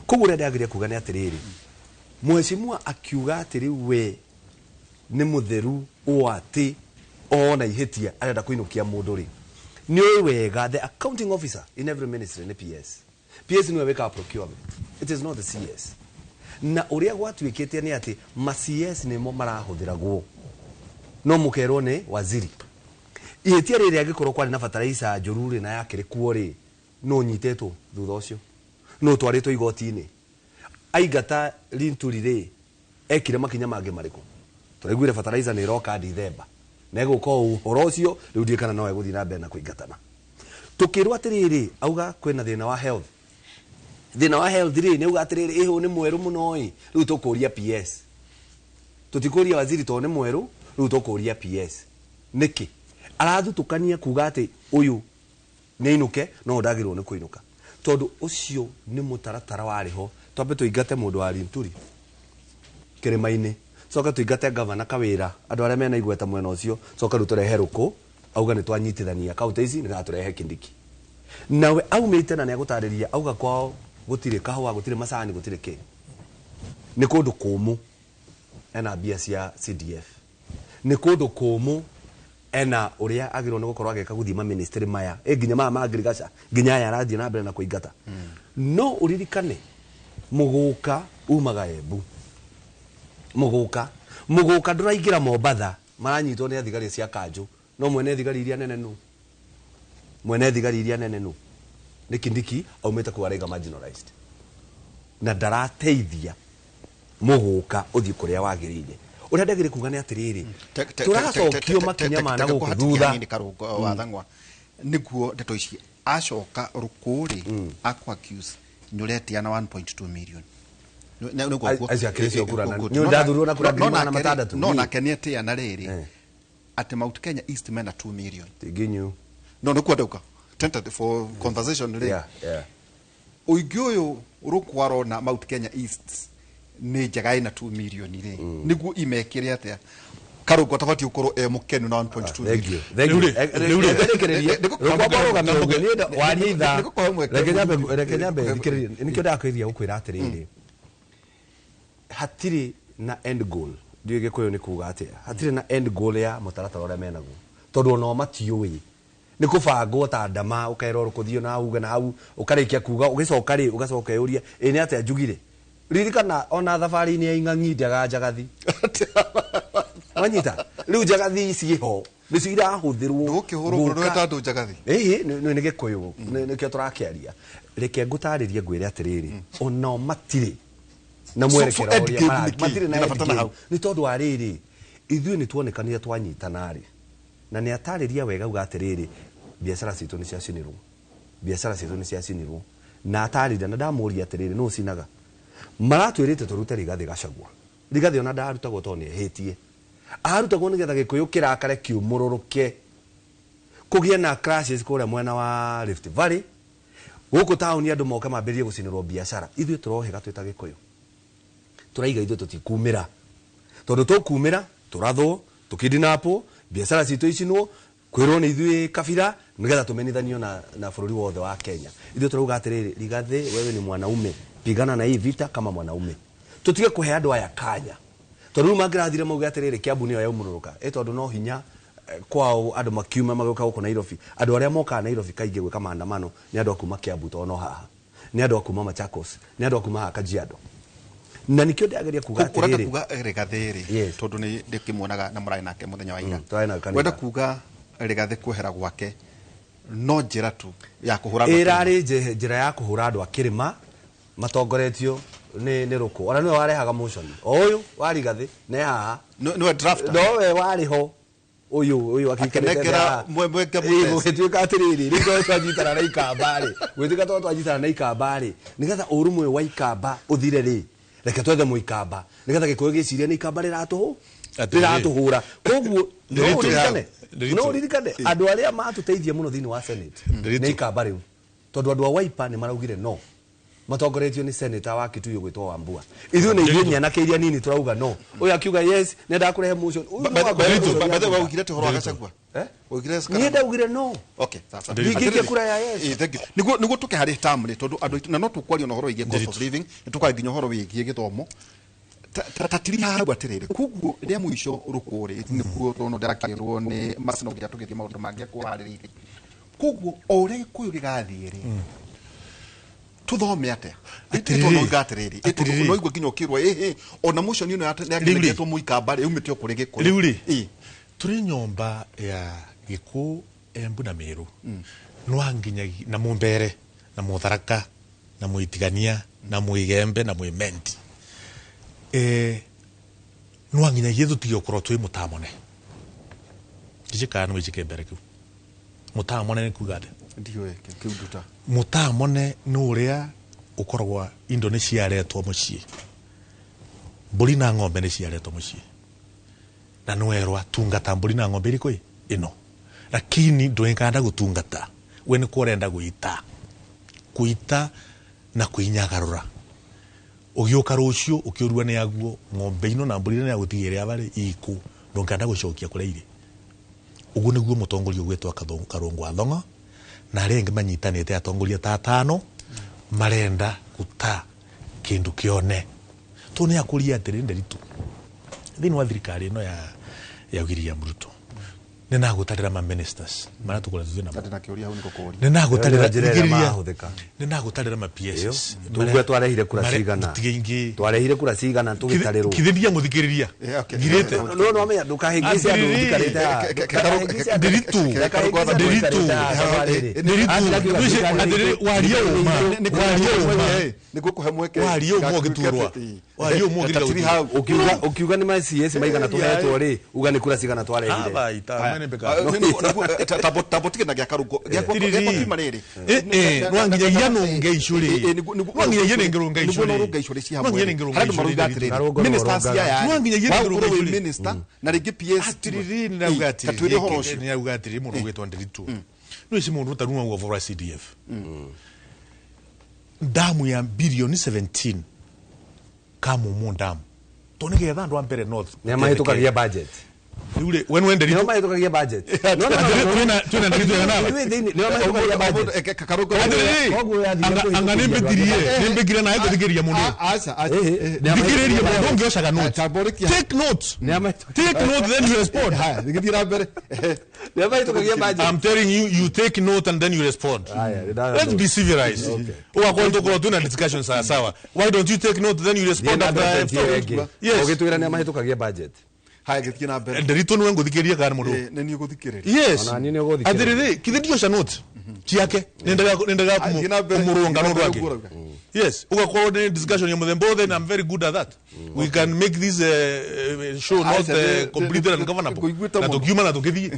U: koguo ũrĩa ndagĩrĩire kuga nĩ atĩrĩrĩ mheshimiwa akiuga atĩrĩ we nĩ mũtheru ũũ atĩ ona ihĩtia arenda kũinũkia mũndũ rĩ nĩ ũĩ wega the accounting officer in every ministry nĩ PS nĩwe wĩkaga procurement it is not the CS na ũrĩa gwatuĩkĩte nĩ atĩ ma CS nĩmo marahũthĩragwo no mũkerwo nĩ waziri ihĩtia rĩrĩa angĩkorwo kwarĩ na fertilizer njũru rĩ na yakĩrĩ kuo rĩ no nyitetwo thutha ũcio no twarĩtwo igoti-inĩ aingata Linturi rĩ ekire makinya mangĩ marĩkũ tũraiguire fertilizer nĩ ĩroka December na egũka ũhoro ũcio rĩu ndiĩ kana no egũthiĩ na mbere na kũingatana tukĩrwo atĩrĩrĩ auga kwĩna thĩna wa health rĩ nĩ auga atĩrĩrĩ ĩhũ nĩ mwerũ mũno ĩ rĩu tũkũria PS tũtikũria waziri tondũ nĩ mwerũ rĩu tũkũria PS nĩkĩ arathutũkania kuga atĩ ũyũ nĩ ainũke no ndagĩrĩrwo nĩ kũinũka tondũ ũcio nĩ mũtaratara warĩho twambe tũingate mũndũ wa Linturi kĩrĩma-inĩ coka tũingate gavana Kawĩra andũ arĩa mena igweta mwena ũcio coka rĩu tũrehe Rũkũ auga nĩ twanyitithania kaunti ici nĩgetha tũrehe Kindiki nawe aumĩte na nĩagũtarĩria auga kwao gũtirĩ kahũa gũtirĩ macani gũtirĩ kĩ nĩ kũndũ kũmũ ena mbia cia CDF nĩ kũndũ kũmũ ena ũrĩa agĩrĩirwo nĩ gũkorwo agĩka gũthima ministry maya nginya maya ma ngirigaca nginya aya arathiĩ na mbere na kũingata no ũririkane mũgũka umaga Embu mũgũka ndũraingĩra Mombatha maranyitwo nĩ thigari cia kanjũ no mwene thigari iria nene nũ nĩ Kindiki aumĩte kũgarĩga marginalized na ndarateithia mũgũka ũthiĩ kũrĩa wagĩrĩire ũrĩa ndagĩrĩire kuga nĩ atĩrĩrĩ tũracokio makinya mana gũkũ thutha
B: wathangwa nĩguo ndeto ici acoka Rũkũrĩ akwa accuse nyoretia na 1.2 million no nake nĩ atia na rĩrĩ atĩ Mount Kenya East mena 2 million no nĩkuo ndauka tentative for conversation rĩ ũingĩ ũyũ Rũkwaro na Mount Kenya East nĩ njega ĩna 2 million rĩ nĩguo imekĩre atĩa Karũngũ tabati ũkorwo mũkenu na 1.2 million
U: nikĩo ndakwĩria gũkwĩra atĩrĩrĩ hatirĩ na end goal ndiũ Gĩkũyũ nĩ kuga atĩa hatirĩ na end goal ya mũtaratara ũrĩa menaguo tondũ ona matiũĩ nĩ kũbangwo ta ndama ũkaĩrwo kũthiĩ na uga na hau ũkarĩkia kuga ũgĩcoka rĩ ũgacoka ũria nĩ atĩa njugire ririkana ona thabarĩ-inĩ ya Ing'ang'i ndaga njagathi wanyita rĩu njagathi ciho nĩcio irahũthĩrwo
B: ndũkĩhũrwo njagathi
U: nĩ Gĩkũyũ nĩkĩo tũrakĩaria reke ngũtarĩrie ngwĩre atĩrĩrĩ ona matirĩ na mwerekera ũrĩa matirĩ na nĩ tondũ wa rĩrĩ ithuĩ nĩ tuonekanire twanyitana rĩ na nĩ atarĩria wega uga atĩrĩrĩ biacara citũ nĩ ciacinirwo na atarĩria na ndamũria atĩrĩrĩ no cinaga maratwĩrĩte tũrute Rigathĩ Gachagua Rigathĩ ona ndarutagwo tondũ nĩ ehĩtie arutagwo nĩgetha Gĩkũyũ kĩrakare kiumũrũrũke kũgĩe na crashes kũrĩa mwena wa Rift Valley gũkũ taũni andũ moka mambĩrĩrie gũcinĩrwo biacara ithuĩ tũrohĩga twĩta Gĩkũyũ tũraiga ithuĩ tũtikumĩra tondũ tũkumĩra tũrathwo tũkidinapwo biacara citũ icinwo kwĩrwo nĩ ithuĩ kabira nĩgetha tũmenithanio na bũrũri wothe wa Kenya ithuĩ tũrauga atĩrĩrĩ Rigathĩ wewe ni mwanaume pigana na hii vita kama mwanaume tutige kũhe andũ aya kanya tondũ rĩu mangĩrathire mauge atĩrĩrĩ Kiambu nĩyo yaumũrũrũka tondũ no hinya kwao andũ makiuma magĩũka gũkũ Nairobi andũ arĩa mokaga Nairobi kaingĩ gwĩka maandamano nĩ andũ a kuma Kiambu tondũ no haha nĩ andũ a kuma Machakos nĩ andũ a kuma Kajiado na nikĩo ndĩageria kuga atĩrĩrĩ
B: kuga Rigathĩ rĩ tondũ nĩ ndĩkĩmuonaga na mũraĩ nake mũthenya wa ira wenda kuga Rigathĩ kwehera gwake no njĩra tu ya kũhũra andũ
U: ĩrarĩ njĩra ya kũhũra andũ a kĩrĩma matongoretio nĩ Rũkũ ona nĩwe warehaga motion ũyũ wa Rigathĩ nĩ haha
B: nĩwe drafter
U: nowe warĩho ũyũ
B: akĩnengera mweke
U: gũgĩtuĩka atĩrĩrĩ rĩngĩ twanyitana na Ikamba rĩ gwĩtuĩka twanyitana na Ikamba rĩ nĩgetha ũrũmwe wa Ikamba ũthire rĩ reke twethe Mũikamba nĩgetha Gĩkũyũ gĩcirie nĩ Ikamba rĩratũhũra koguo no ririkane andu aria matuteithia muno thini wa Senate ni ikamba riu tondu andu a Wiper ni maraugire no matongoretio ni senator wa Kituyu gwitwo Wambua ithu ni ithuĩ na kĩiria nini turauga no uyu akiuga yes nenda kurehe motion
B: bado waugire te horo agacagua waugire
U: ni ndaugire no
B: okay sasa
U: ndingike kura ya yes
B: niguo tuke hari tamri tondu andu na no tukwario no horo igie cost of living tukaga nginya horo wigie githomo tatiri habu atirire kuguo ria muico rukuri nikuo tono ndarakirwo ni masino nginya tugithie maundu mangi kuhaririria kuguo ore kuyu gigathiiri tuthome atia itono ngatiriri no igwe nginya ukirwa ona motion ino yakiretwo muikamba ri umite okuri giku
T: riu ri turi nyomba ya giku Embu na Meru no anginya na Mumbere na Mutharaka na Muitigania na Muigembe na Muimendi no anginya yethu tiyo korwo twi mutamone ndijikana no ijike mbere ku mutamone ni kugade
B: ndiwe kiuduta
T: mutamone no uria ukoragwa Indonesia aretwo mucii mburi na ng'ombe ni ciaretwo mucii na no erwa tungata mburi na ng'ombe iriko ino lakini ndwekanda gutungata we ni kurenda kuita na kuinyagarura ugiuka rucio ukiurua ni aguo ng'ombe ino na mburi ni agutigire abari iku ndwekanda gucokia kure iri ugu niguo mutongoria gwetwa Karungu Athonga na arengi manyitanite atongoria tatano marenda guta kindu kione tuni akuria atiri nderitu thini wa thirikari no ya William Ruto nena gutarira ma ministers mara tukora thina
B: na kiuria hu niko kuri
U: nena gutarira njira mahuthika
T: nena gutarira ma PSs
U: tugwe twarehire kura cigana twarehire kura cigana tugitarirwo
T: kithithia muthikiriria girite
U: no amenya ndukahingice andu ndikarite
T: ndiritu
B: niko kuhe mweke
T: wario mo giturwa wario mo giturwa
U: ukiuga ni ma CS maigana tuhetwo ri uga ni kura cigana twarehire
B: tabotike na gya Karungu gya kwa riri
T: nwanginya yano ngeicuri nwanginya yene ngero ngeicuri
B: nibo ngeicuri ci hamwe haradu marugatire ministers ya
T: nwanginya yene ngero ngeicuri
B: minister na rigi PS
T: atiriri na ugatire katwire horosho ni ugatire mundu gwetwa ndiritu no isi mundu taruma wa for CDF damu ya bilioni 17 kama mundamu tonike thandu ambere north
U: ne mahitukagia budget
T: Yule when ndiritu
U: no mahitukagia budget no
T: tuna ndiritu yana
U: no mahitukagia budget
B: Karugo
T: angane mbegire na yego digeria mundu
B: asa
T: digeria mundu ngoshaga note take note then you respond
B: ha digeria mbere
U: ne mahitukagia budget
T: I'm telling you take note and then you respond let's be civilized uwakonto kwa tuna discussion sawa why don't you take note then you respond
U: yes ogitwira ne mahitukagia budget
B: haya githina mbere
T: ndiritu nwe nguthikiria kana mundu
B: ne ni guthikiriria
T: yes
U: ona nini uguthikiriria
T: athiriri kithidio cha note ciake nendaga kumurunga no rwake yes ugakorwo ni discussion ya muthembo then I'm very good at that we can make this show not completed and governable na tukuma na tukithi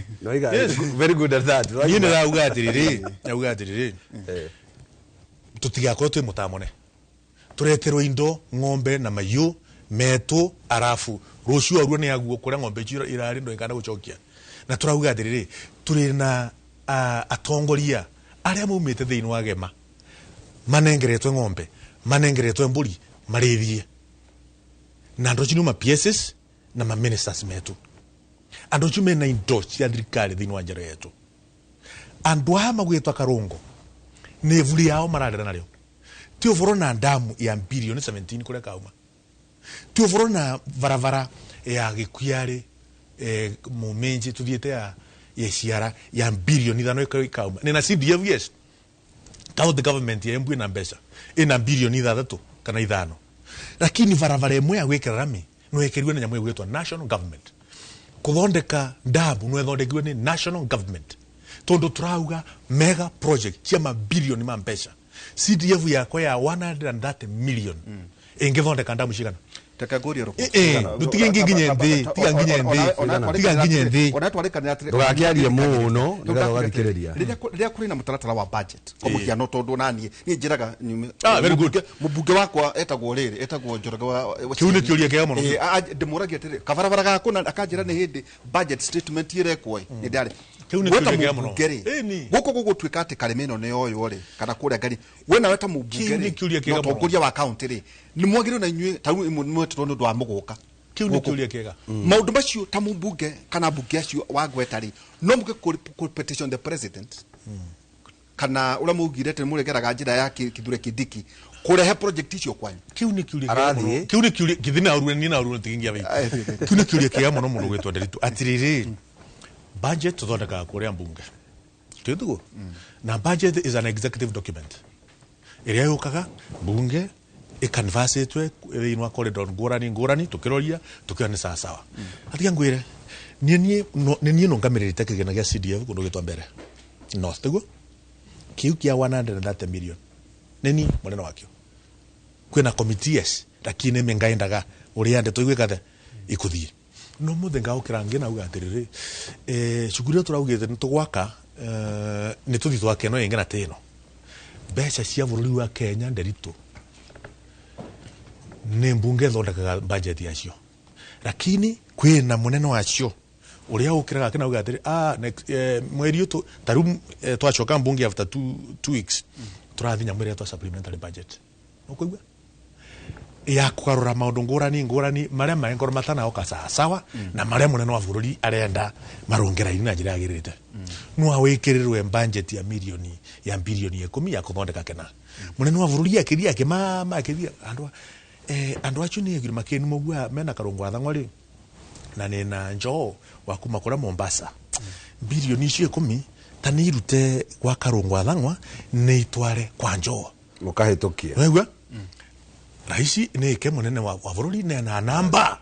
U: yes very good at that
T: yine ra ugatiriri tutigakorwo twi mutamone tureterwo indo ng'ombe na mayu metu arafu rucio aruo ni aguo kuria ng'ombe ciro irari ndo ikanda gucokia na turauga atiriri turi na atongoria aria maumite thiini wa gema manengeretwe ng'ombe manengeretwe mburi marithie na ndo chinu ma PSs na ma ministers metu ando chume na indo cia thirikari thiini wa njera yetu andu aya magwitwa Karungu ni vuli yao mararira nario ti uvoro na damu ya bilioni 17 kuria kauma ti uvoro na varavara ya gikuari mumenji tuthiete ya ciara ya bilioni 5 ikauma ni na CDF yes county government ya Embu na mbeca ina bilioni 3 kana 5 lakini varavara imwe ya gwikira rami no yekeriwe na nyamu gwetwa national government kuthondeka damu no ethondekiwe ni national government tondu turauga mega project cia mabilioni ma mbeca CDF yako ya 130 million ingithondeka damu cigana
B: Takagori ro.
T: Dutige nginye ndi, tiga nginye ndi. Tiga nginye ndi.
B: Ona twarekanira atire.
U: Ndugakiarie muno, nigetha ugathikiriria.
B: Riria kuri na mutaratara wa budget. Omukiano tondu nani ni njiraga nyume.
T: Very good.
B: Mubunge wakwa etagwo riri, etagwo Njoroge wa.
T: Kiune kiuria kiega muno.
B: Ndimuragia atire. Kabarabara gakuna akanjira ni hindi budget statement irekwo. Ni ndari.
T: Kiune kiuria kiega muno.
B: Guko gugutwika ati Karemeno ne oyo ri kana kuria ngari. Wena weta mubunge.
T: Kiuria kiega muno.
B: Utongoria wa county ri. Ni mwagire na inyue taru imwe tondũ ndwa muguka
T: kiu kiuria kiega
B: maundu macio ta mubunge kana bunge acio wagweta ri no muke petition the president kana ura mugire te muregeraga njira ya kithure kidiki kurehe project icio kwanyu
T: kiu ni kiuria kiega kiu ni kiuria kithina arure ni na arure tigingia bai kiu ni kiuria kiega muno muno gwetwa nderitu atiriri budget tuthondekaga kuria mbunge tutugo na budget is an executive document iria yukaga bunge ikanvasitwe inwa corridor ngurani tukiroria tukiwa ni sawa sawa atiga ngwire nie no ngamirite kigena gia CDF kundu gitwa mbere no stego kiu kia 130 million neni munene wakio kwina committees lakini mengaendaga uria ande tuigwikathe ikuthie no muthenga ukirangina uga atiriri shukuru turaugite nitugwaka ni tuthi twakeno ingena teno beca cia bururi wa Kenya nderitu ni mbunge thondekaga budget yacio lakini kwina munene wacio uria ukiraga kina uga atiri mweri utu taru twachoka mbunge after 2 weeks turathinya mweri twa supplementary budget ukuigwa ya kugarura maundu ngurani maria maengoro matana oka sawa na maria munene wa bururi arenda marongera ina njira yagirite no awikirirwe budget ya bilioni 10 ya kuthondeka kena munene wa bururi akiria akimama akiria andu achu ni agirima kenu mogua mena karongwa thangwari na nina njoo wa kuma kura Mombasa bilioni 10 tanirute kwa karongwa thangwa ni itware kwa njoo
U: mukahitukia
T: wewe raisi ni ke munene wa bururi na namba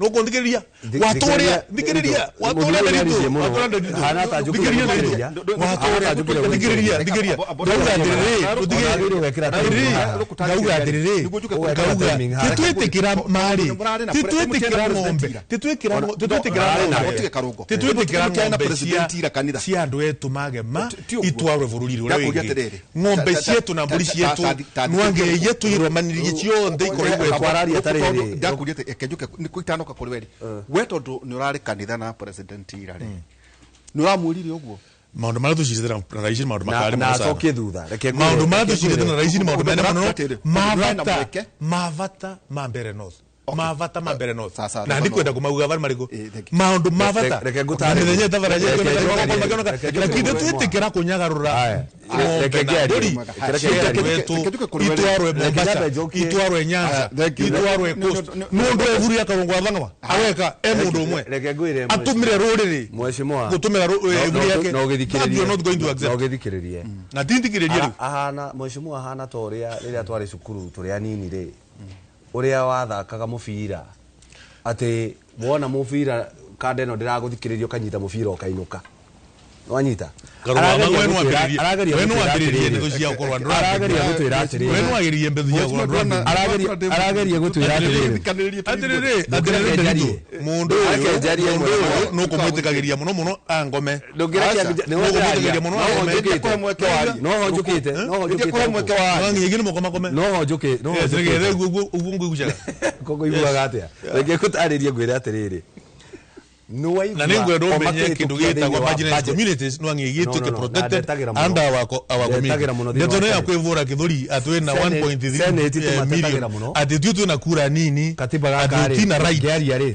T: no kondikiria watoria dikiriria watoria ndito
U: hana tajukiria
T: watoria dikiriria titwetikira mari titwetikira ngombe titwekira ngombe cia andu etu magema itwarwe bururi uri wingi ngombe cietu na mburi cietu nwange yetu iromanirie ciothe ikoragwo
B: twararia tariri ndakugite ekejuke nikuitano kuri weri weto ndo ni urari kanitha na president irari ni uramwirire uguo
T: maundu mara tucirithira na raisi maundu makari
U: na acoke thutha
T: reke maundu mara tucirithira na raisi maundu mene muno mavata mambere north mavata mambere north na ndikwenda kumauga bari mariko maundu mavata
U: reke ngutare
T: ndenye tavaraje lakini twetikira kunyagarura reke gari itwarwe Mombasa itwarwe Nyanza itwarwe Coast mundu evuri akarongwa thangwa aweka mundu umwe
U: reke ngwire
T: atumire ruriri
U: mweshimwa
T: gutumira evuri yake
U: no githikiririe
T: not going to accept
U: no githikiririe
T: na tindikiririe riu
U: ahana mweshimwa ahana toria riria twari cukuru turia nini ri uria wathakaga mubira ati wona mubira kande no ndiraguthikiririo kanyita mubira ukainuka nwanyita
T: wenu agiririe ndu cia ukorwa ndura
U: arageria gutwira atiri
T: wenu agiririe mbethu cia ukorwa ndura
U: arageria gutwira atiri
T: atiriri mundu no kumwitikagiria muno angome
U: ndungirakia muno no honjukite
T: ngigini mukoma
U: no honjuke no
T: honjuke ugu ngugucaga
U: kogo iguaga atia reke kutaririe ngwire atiriri
T: na ningwendo menye kindu gitagwa marginalized communities no angigitu ke protected under our community ndeto ya kwivura kithuri atwe na 1.3 million atitu tu na kura nini
U: katiba gakari
T: tina right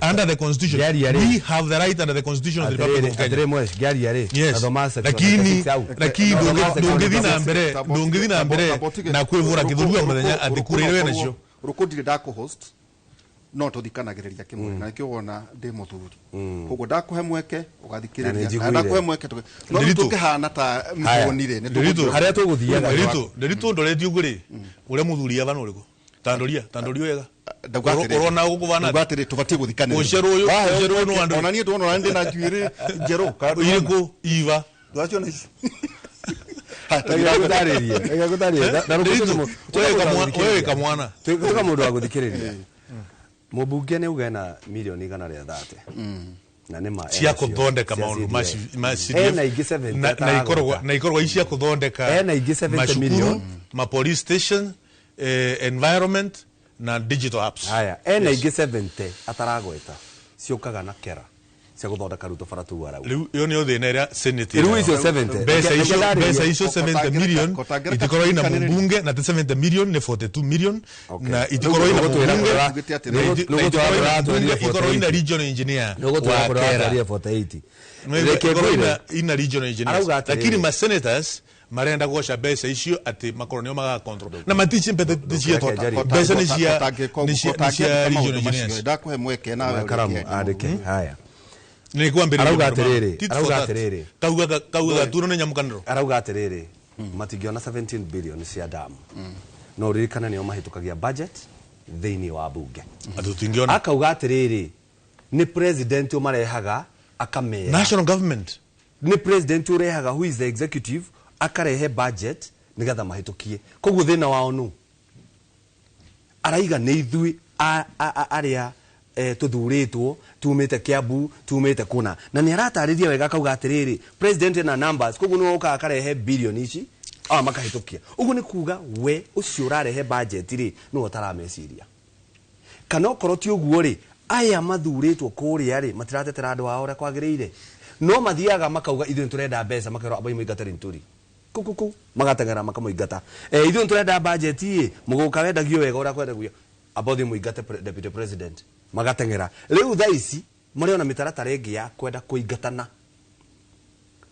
T: under the constitution we have the right under the constitution of the republic of Kenya yes lakini ndungithina mbere na kwivura kithuri amethenya atikura iwe nacio
B: rukundire ndako host no tuthikanagiriria kimwe na kio wona ndi muthuri koguo ndakuhe mweke ugathikiriria ndakuhe mweke no tukihana ta mfonire
U: ni haria tuguthiaga
T: ndiritu ndoretio guri uria muthuri ava no riku tandoria wega urona gukuvana
B: ngatire tubatie guthikanira
T: uceru uyu no andu
B: onanie tuona ndi na njuire njero
T: iriku iva
B: twacio ni
U: wewe kamwana tuka mundu wa guthikiriria mubunge ni ugena milioni 130 na nima
T: cia kuthondeka maundu na ikorwa icia kuthondeka mashukuru ma police station environment na digital apps
U: haya ena ingi 70 ataragweta ciukaga na kera cia guthondeka ruto faratu warau
T: riu yo ni othina ira senate
U: riu icio 70
T: besa icio 70 million itikorwa ina mbunge na 70 million ni 42 million na itikorwa ina mbunge ikorwa ina regional engineer
U: wa kera 48
T: ina regional engineer lakini ma senators marenda gosha besa icio ati makoronio maga control na matichi mpete cia tota besa ni cia regional engineers
B: ndakuhe mweke nawe
U: karamu andike haya
T: ni kwambira
U: arauga atiriri
T: kauga tuno ne nyamukaniro
U: arauga atiriri matingiona 17 billion cia damu no ririkana nio mahitukagia budget thiini wa bunge
T: atutingiona
U: akauga atiriri ni president umarehaga akamera
T: national government
U: ni president urehaga who is the executive akarehe budget nigetha mahitukie koguo thina wao nu araiga ni ithui aria tuthuritwo tumite Kiambu tumite kuna na ni aratariria wega kauga atiriri president na numbers koguo no uka akarehe billion ici makahitukia uguo ni kuga we ucio urarehe budget ri no utarameciria kana okorwo ti uguo ri aya mathuritwo kuria ri matiratetera andu ao ria kwagiriire no mathiaga makauga ithuĩ turenda mbeca makero abai muingatari nturi kukuku magatengera makamuingata ithuĩ turenda budget ĩ muguka wendagio wega uria kwendagio abothi muingate deputy president magatengera riu thaici mari ona mitaratara ingi ya kwenda kuingatana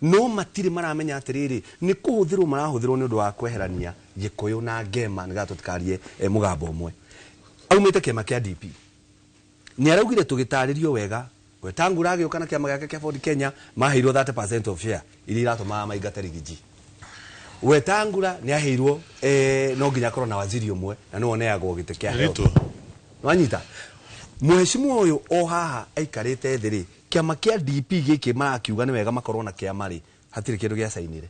U: no matiri maramenya atiriri ni kuhuthirwo marahuthirwo ni undu wa kweherania gikuyu na ngema niga tutikarie mugambo umwe aumite kiama kia DP ni araugire tugitaririo wega Wetangula agĩũka na kĩama gĩake kĩa Ford Kenya maheirwo 30% of share iria iratũma maingate rigiji Wetangula nĩ aheirwo no nginya korwo na waziri ũmwe na no oneagwo gĩtĩ kĩa health nwanyita Mheshimiwa ũyũ o haha aikarĩte thĩ rĩ kĩama kĩa DP gĩkĩ marakiuga nĩ wega makorwo na kĩama rĩ hatirĩ kĩndũ gĩa sainire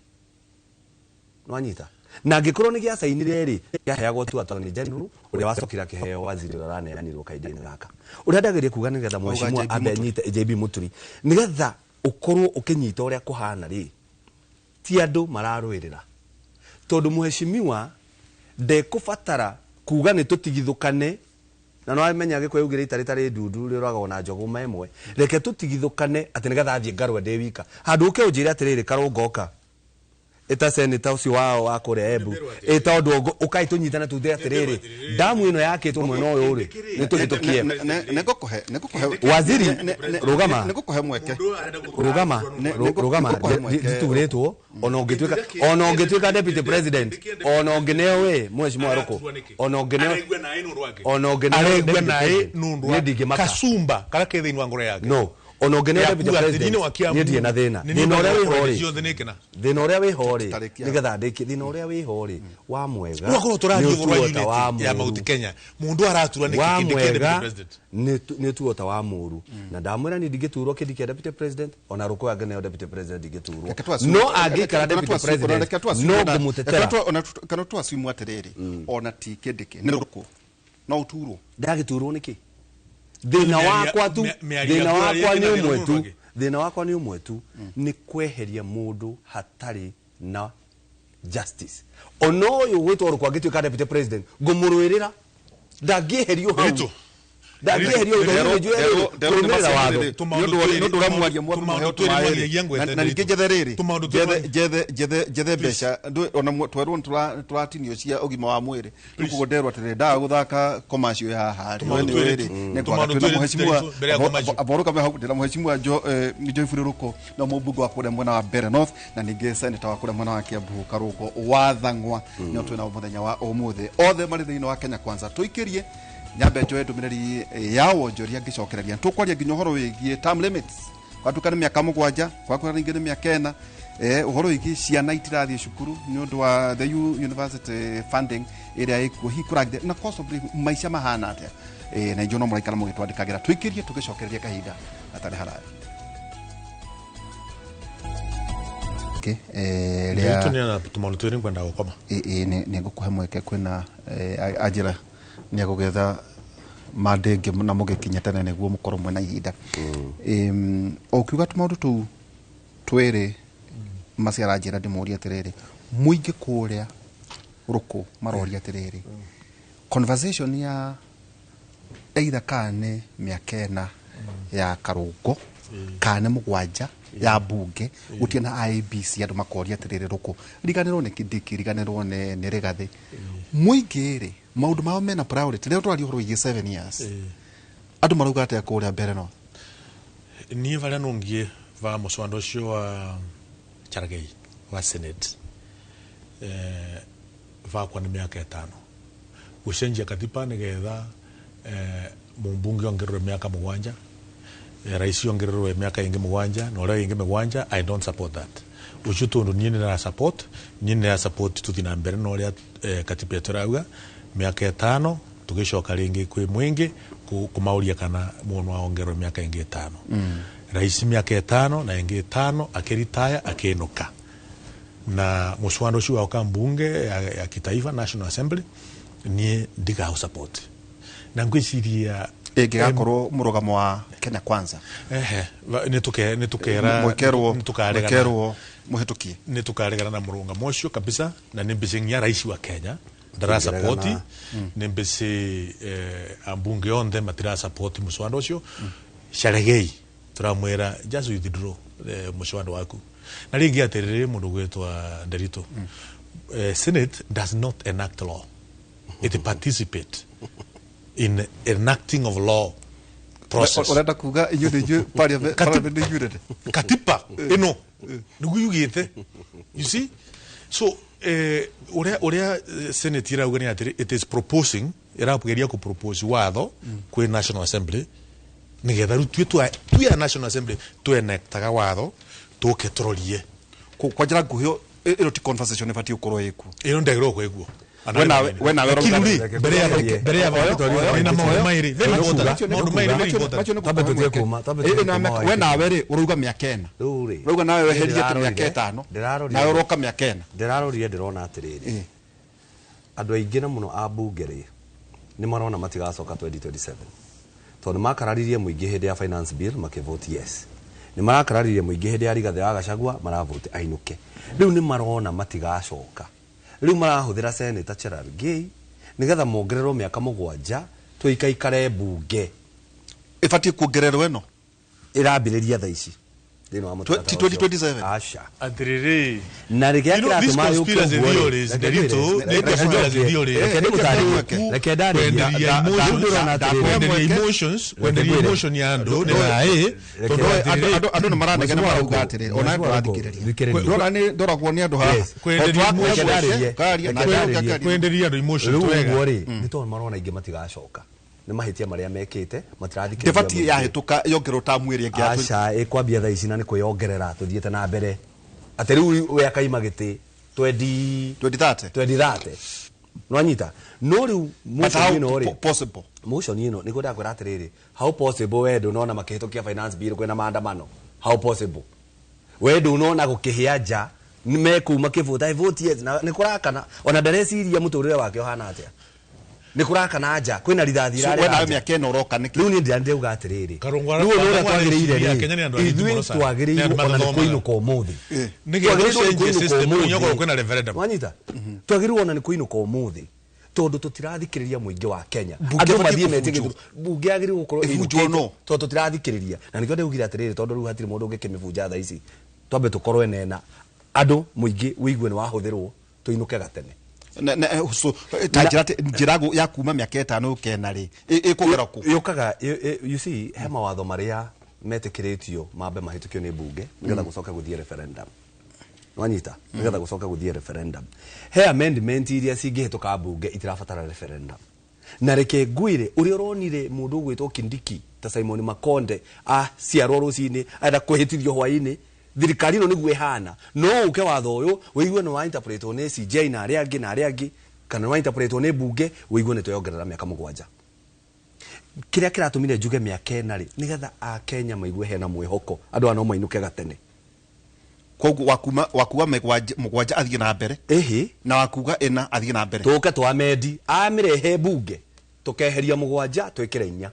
U: nwanyita na ngĩkorwo nĩ gĩa sainire rĩ kĩaheagwo tu attorney general ũrĩa wacokira kĩheo waziri ũraneanirwo kainda-inĩ gaka ũrĩa ndagĩrĩire kuga nĩgetha Mheshimiwa ambe anyite JB Muturi nĩgetha ũkorwo ũkĩnyita ũrĩa kũhana rĩ ti andũ mararũĩrĩra tondũ Mheshimiwa ndekũbatara kuga nĩ tũtigithũkane na no amenya gĩkũyũ gĩrĩ itarĩ ndundu rĩragwo na njogu memwe reke tũtigithũkane atĩ nĩgetha athiĩ ngarwe ndĩ wika handũ ũke ũnjĩre atĩrĩrĩ karũngoka eta senator ucio wao wa kũrĩa Embu eta ũndũ ũkai tũnyitana tuthe atĩrĩrĩ damu ĩno yakĩtwo mwena ũyũ rĩ nĩ tũhĩtũkie nĩngũkũhe waziri rũgama
B: nĩngũkũhe mweke
U: rũgama nditugĩrĩtwo ona ũngĩtuĩka deputy president ona ũngĩneo we Mheshimiwa Roko ona ũngĩneo
T: aregwa naĩ nũndũ kasumba kara kethĩinĩ wa ngoro yake
U: no ono ngene deputy president ni ndie na thina thina uria wi hori thina uria wi hori nigetha ndiki thina uria wi hori wa mwega
T: ugakorwo turathio unity ya Mount Kenya mundu aratura ni kindi deputy president
U: ni tuota wa muru na ndamwira ni ndigiturwo kindi kia deputy president ona ruko ngene deputy president ndigiturwo no agikara deputy president no ngumutetera
B: kana twasimu atiriri ona ti kindiki ni ruko no uturwo
U: ndagiturwo niki thina wakwa tu thina wakwa ni umwe tu ni kweheria mundu hatari na justice ono yo gwitwo rukwa gituika deputy president ngumurwirira ndangieherio hau ndangieherio ndumira watho
B: ndu ramwaria na ninge jethe mbeca ona twerwo turatinio cia ugima wa mwiri nikugonderwo atire nda guthaka commercial haha ni wiri ni twatuna Mheshimiwa aboroka me hakutira Mheshimiwa Joyful Ruko na mubunge wa kule mwena wa Mbere North na ninge senator wa kule mwena wa Kiambu Karugo wathangwa ni twina muthenya wa umuthi othe mari thiini wa Kenya Kwanza tuikirie nyambe njoe ndumiriri yawo njoria ngicokereria tukwaria nginya horo wigie term limits kwatukana miaka 7 kwakora ringi ni miaka 4 uhoro wigi ciana itirathie cukuru ni undu wa the university funding area ikuo hikuragde na cost of maisha mahana atia na njono muraikara mugitwandikagira twikirie tugicokereria kahinda atari haraya
T: Ritu ni tumonitoring kwenda gukoma.
B: Ni ngukuhe mweke kwina ajira ni agugetha mandenge na mugikinya tene niguo mukorwo mwena ihinda. Okiuga tumaundu tu twere maciara njira ndimuria atiriri muingi kuria ruku maroria atiriri conversation ya either kane miakena ya karungo kane mugwanja ya bunge gutie na IBC andu makoria atiriri ruku riganirwo ni Kindiki riganirwo ni Rigathi muingi ri maundu mao mena priority leo twari horo 7 years andu maruga ate kuria mbere no
T: ni varia nungie va muswando ucio wa Chargei wa Senate va kwa ni miaka 5 gucenjia katiba nigetha mumbunge ongererwe miaka 7 rais ongererwe miaka ingi 7 na ule ingi 7 I don't support that ucio tundu ni na support tuthina mbere no ria katiba yeturauga miaka 5 tugicoka ringi kwi mwingi kumauria kana mundu aongererwe miaka ingi 5 rais miaka 5 na ingi 5 akiritaya akinuka na muswando ucio wa mbunge ya kitaifa National Assembly ni ndiga support na ngwiciria
B: gigakorwo murugamo wa Kenya Kwanza
T: nitukera
B: mukerwo muhitukie
T: nitukaregana na murungamo ucio kabisa na nimbicingia rais wa Kenya ndara support nimbisi ambunge onde matira support muswando ucio Chargei turamwera just withdraw muswando waku na ringi atiriri mundu gwetwa Nderito Senate does not enact law it participate in enacting of law process
B: orenda kuga inyu parliament
T: katiba ino nuguyugite you see so oria Senate irauga ni atiri it is proposing irapugeria ku propose watho kwi National Assembly nigetha rutwe tu ya National Assembly tu enactaga watho tuke turorie
B: kwa njira nguhio iro ti conversation ifati ukorwo iku
T: iro ndegero kwa iguo
B: wena wero
T: bere ya na maundu mairi very important
B: wena weri uruga miakena uruga nawe weheria te miaka 5 na uroka miakena
U: ndirarorie ndirona atiriri andu aingi na muno ambunge ri ni marona matigacoka 2027 tondu makararirie muingi hindi ya finance bill makivote yes ni marakararirie muingi hindi ya Rigathi wa Gachagua maravote ainuke riu ni marona matigacoka riu marahuthira Senator Chargei nigetha mongererwo miaka 7 tuikaikare bunge
B: ifati kuongererwo eno
U: irambiriria tha ici thina wa mutata
B: 2027
U: asha
T: atiriri
U: na rigia kiratu mayo
T: theories Nderito emotions when the emotion ya ndo na
B: ando maranegana marauga atiri ona ndirathikiriria ndora ni ndora kuonia andu ha
T: kwenderia andu emotion
U: twega ni to marona ingi matigacoka ni mahitia maria mekite matirathikiriria
B: debati ya hituka yongerwo ta mwiri ingi
U: acha ikwambia tha ici na ni kwiyongerera tuthiete na mbere ati riu we akaima giti 2030 nwanyita no riu
B: possible
U: motion ino ni kwenda kwira atiriri how possible we do nona makihitukia finance bill kwena maandamano how possible we do nona gukihianja ni mekuma kivuta vote yes na ni kurakana ona ndareciria muturire wake ohana atia ni kurakana anja kwina rithathi rari
B: wena miaka eno roka niki
U: riu ni ndirauga atiriri riu no twagirire ithui twagirire ona ni kuinuka umuthi
T: nigethwo system nyoko kwina referendum
U: wanyita twagirire ona ni kuinuka umuthi tondu tutirathikiriria muingi wa Kenya andu mathie metige bunge agiri gukorwo ifujono tondu tutirathikiriria na nikio ndeugira atiriri tondu riu hatiri mundu ungikimivunja tha ici twambe tukorwe nena andu muingi wigue ni wahuthirwo tuinuke gatene
B: so njira ya kuma miaka 5 ukena ri ikugera ku
U: yukaga you see hema watho maria metikiritio mambe mahitukio ni bunge nigetha gucoka guthie referendum wanyita nigetha gucoka guthie referendum he amendment iria cingihituka bunge itirabatara referendum na reke nguire uri uronire mundu gwitwo Kindiki ta Simon Makonde ciarwo rucini aenda kuhitithio hwaini thirikari no niguo ihana no uke watho uyu wigue no wa interpret one CJ na aria angi kana wa interpret one bunge wigue ne toyongerera miaka 7 kiria kiratumire njuge miaka 4 ri nigetha a Kenya maigue hena mwihoko andu ano mainuke gatene
B: koguo wakuwa mugwanja athie na mbere na wakuga ena athie na mbere
U: tuke twamendi amirehe bunge tukeheria mugwanja twikire inya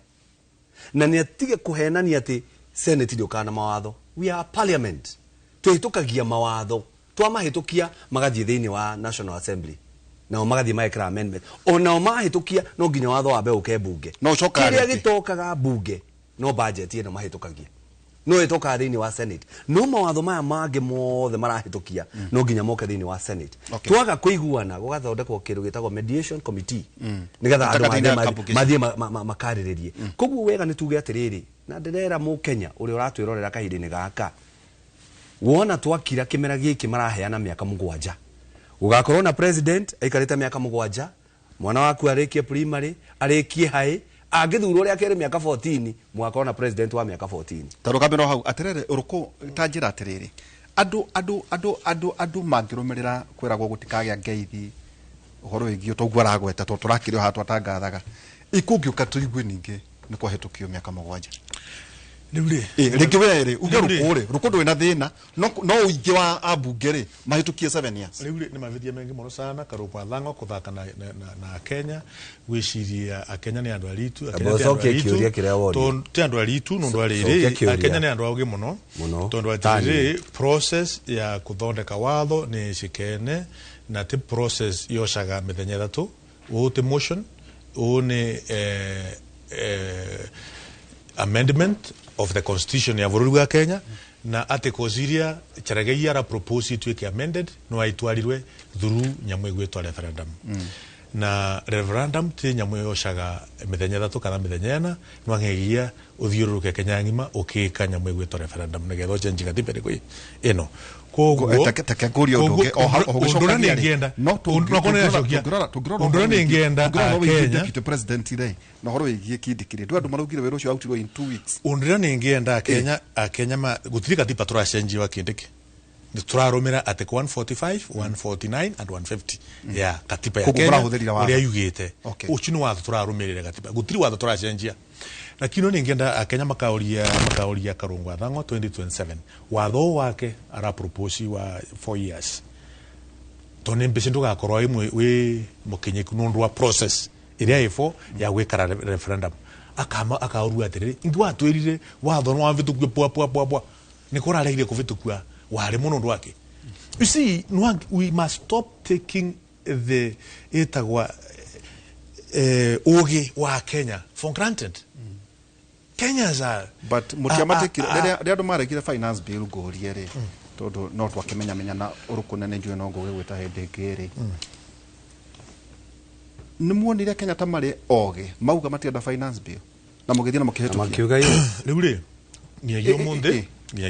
U: na ni atige kuhenania ati senate ndiokana mawatho. We are parliament, tuhitukagia mawatho twamahitukia magathie thiini wa National Assembly na magathie maekira amendment ona mahitukia no nginya watho wa mbeuke bunge
B: no coka
U: kiria gitokaga bunge no budget ino mahitukagia no itoka thiini wa Senate no mawatho maya mangi mothe marahitukia no nginya moke thiini wa Senate twaga kuiguana gugathondekwo kindu gitagwo mediation committee nigetha andu mathie makariririe koguo wega ni tuge atiriri na ndirera mu Kenya uri uratwirorera kahindini gaka wona twakira kimera giki maraheana miaka mugwanja ugakorwo na president aikarite miaka mugwanja mwana waku arikie primary arikie high agithurwo ria kere miaka 14 mwaka na president wa miaka 14
B: taruka beno hau atirere uruko tanjira atiriri adu mangirumirira kwiragwo gutikagya ngeithi uhoro wigio togwa ragweta to turakire hatu atangathaga ikungiuka tuigwe ninge ni kwahetukio miaka mugwanja rĩngĩ were uge rukore rukondo wena thina no uingĩ wa ambunge mahitukie 7 years
T: rĩu nĩ mavithia mengi mũno sana karũkwa thango kuthaka na Kenya gwiciria akenya nĩ andũ aritu andũ aritu no ndwarĩrĩ akenya nĩ andũ auge mũno tondũ atĩrĩ process ya kuthondeka watho nĩ cikene na ti process yocaga mĩthenya 3 wote motion one amendment of the constitution ya bũrũri wa Kenya na articles iria charageia ra propose to amended no aitwarirwe through nyamwe gwetwa referendum na referendum ti nyamwe yocaga mithenya 3 kana mithenya 4 no angegia uthiururuke Kenya ngima ukika nyamwe gwetwa referendum nigetho change gatiba riko ino koguo
B: takanguria nduge
T: ndona ni ngenda no kone acokia ndona ni ngenda Kenya
B: deputy president ire no horo igie kindikire ndu maraugire wero ucio outirwo in 2 weeks
T: ndona ni ngenda Kenya ma gutirika tipa tura change wa kindiki ni turarumira at 145 149 and 150 ya katiba ya Kenya uria yugite ucinu wa turarumirire katiba gutiri wa tura change lakini ni ngenda Kenya makauria karungwa thango 2027 watho wake ara propose wa 4 years tone mbese ndugakorwa imwe we mukenyeku nundu wa process iria ifo ya gwikara referendum akaurua atiriri ndu atwirire watho no wavitukwe pwa ni kurareire kuvitukwa wari muno ndu wake. You see, we must stop taking the etagwa oge wa Kenya for granted. Kenyans are
B: but mutiamatikire ndio marekire finance bill ngoriere tondu no twakimenya na urukunene njwe no ngwe gwita hende ngiri nimuonire Kenya tamari oge mauga matienda finance bill na mugithina mukihetukia
U: makiuga hiyo
T: riu ri ni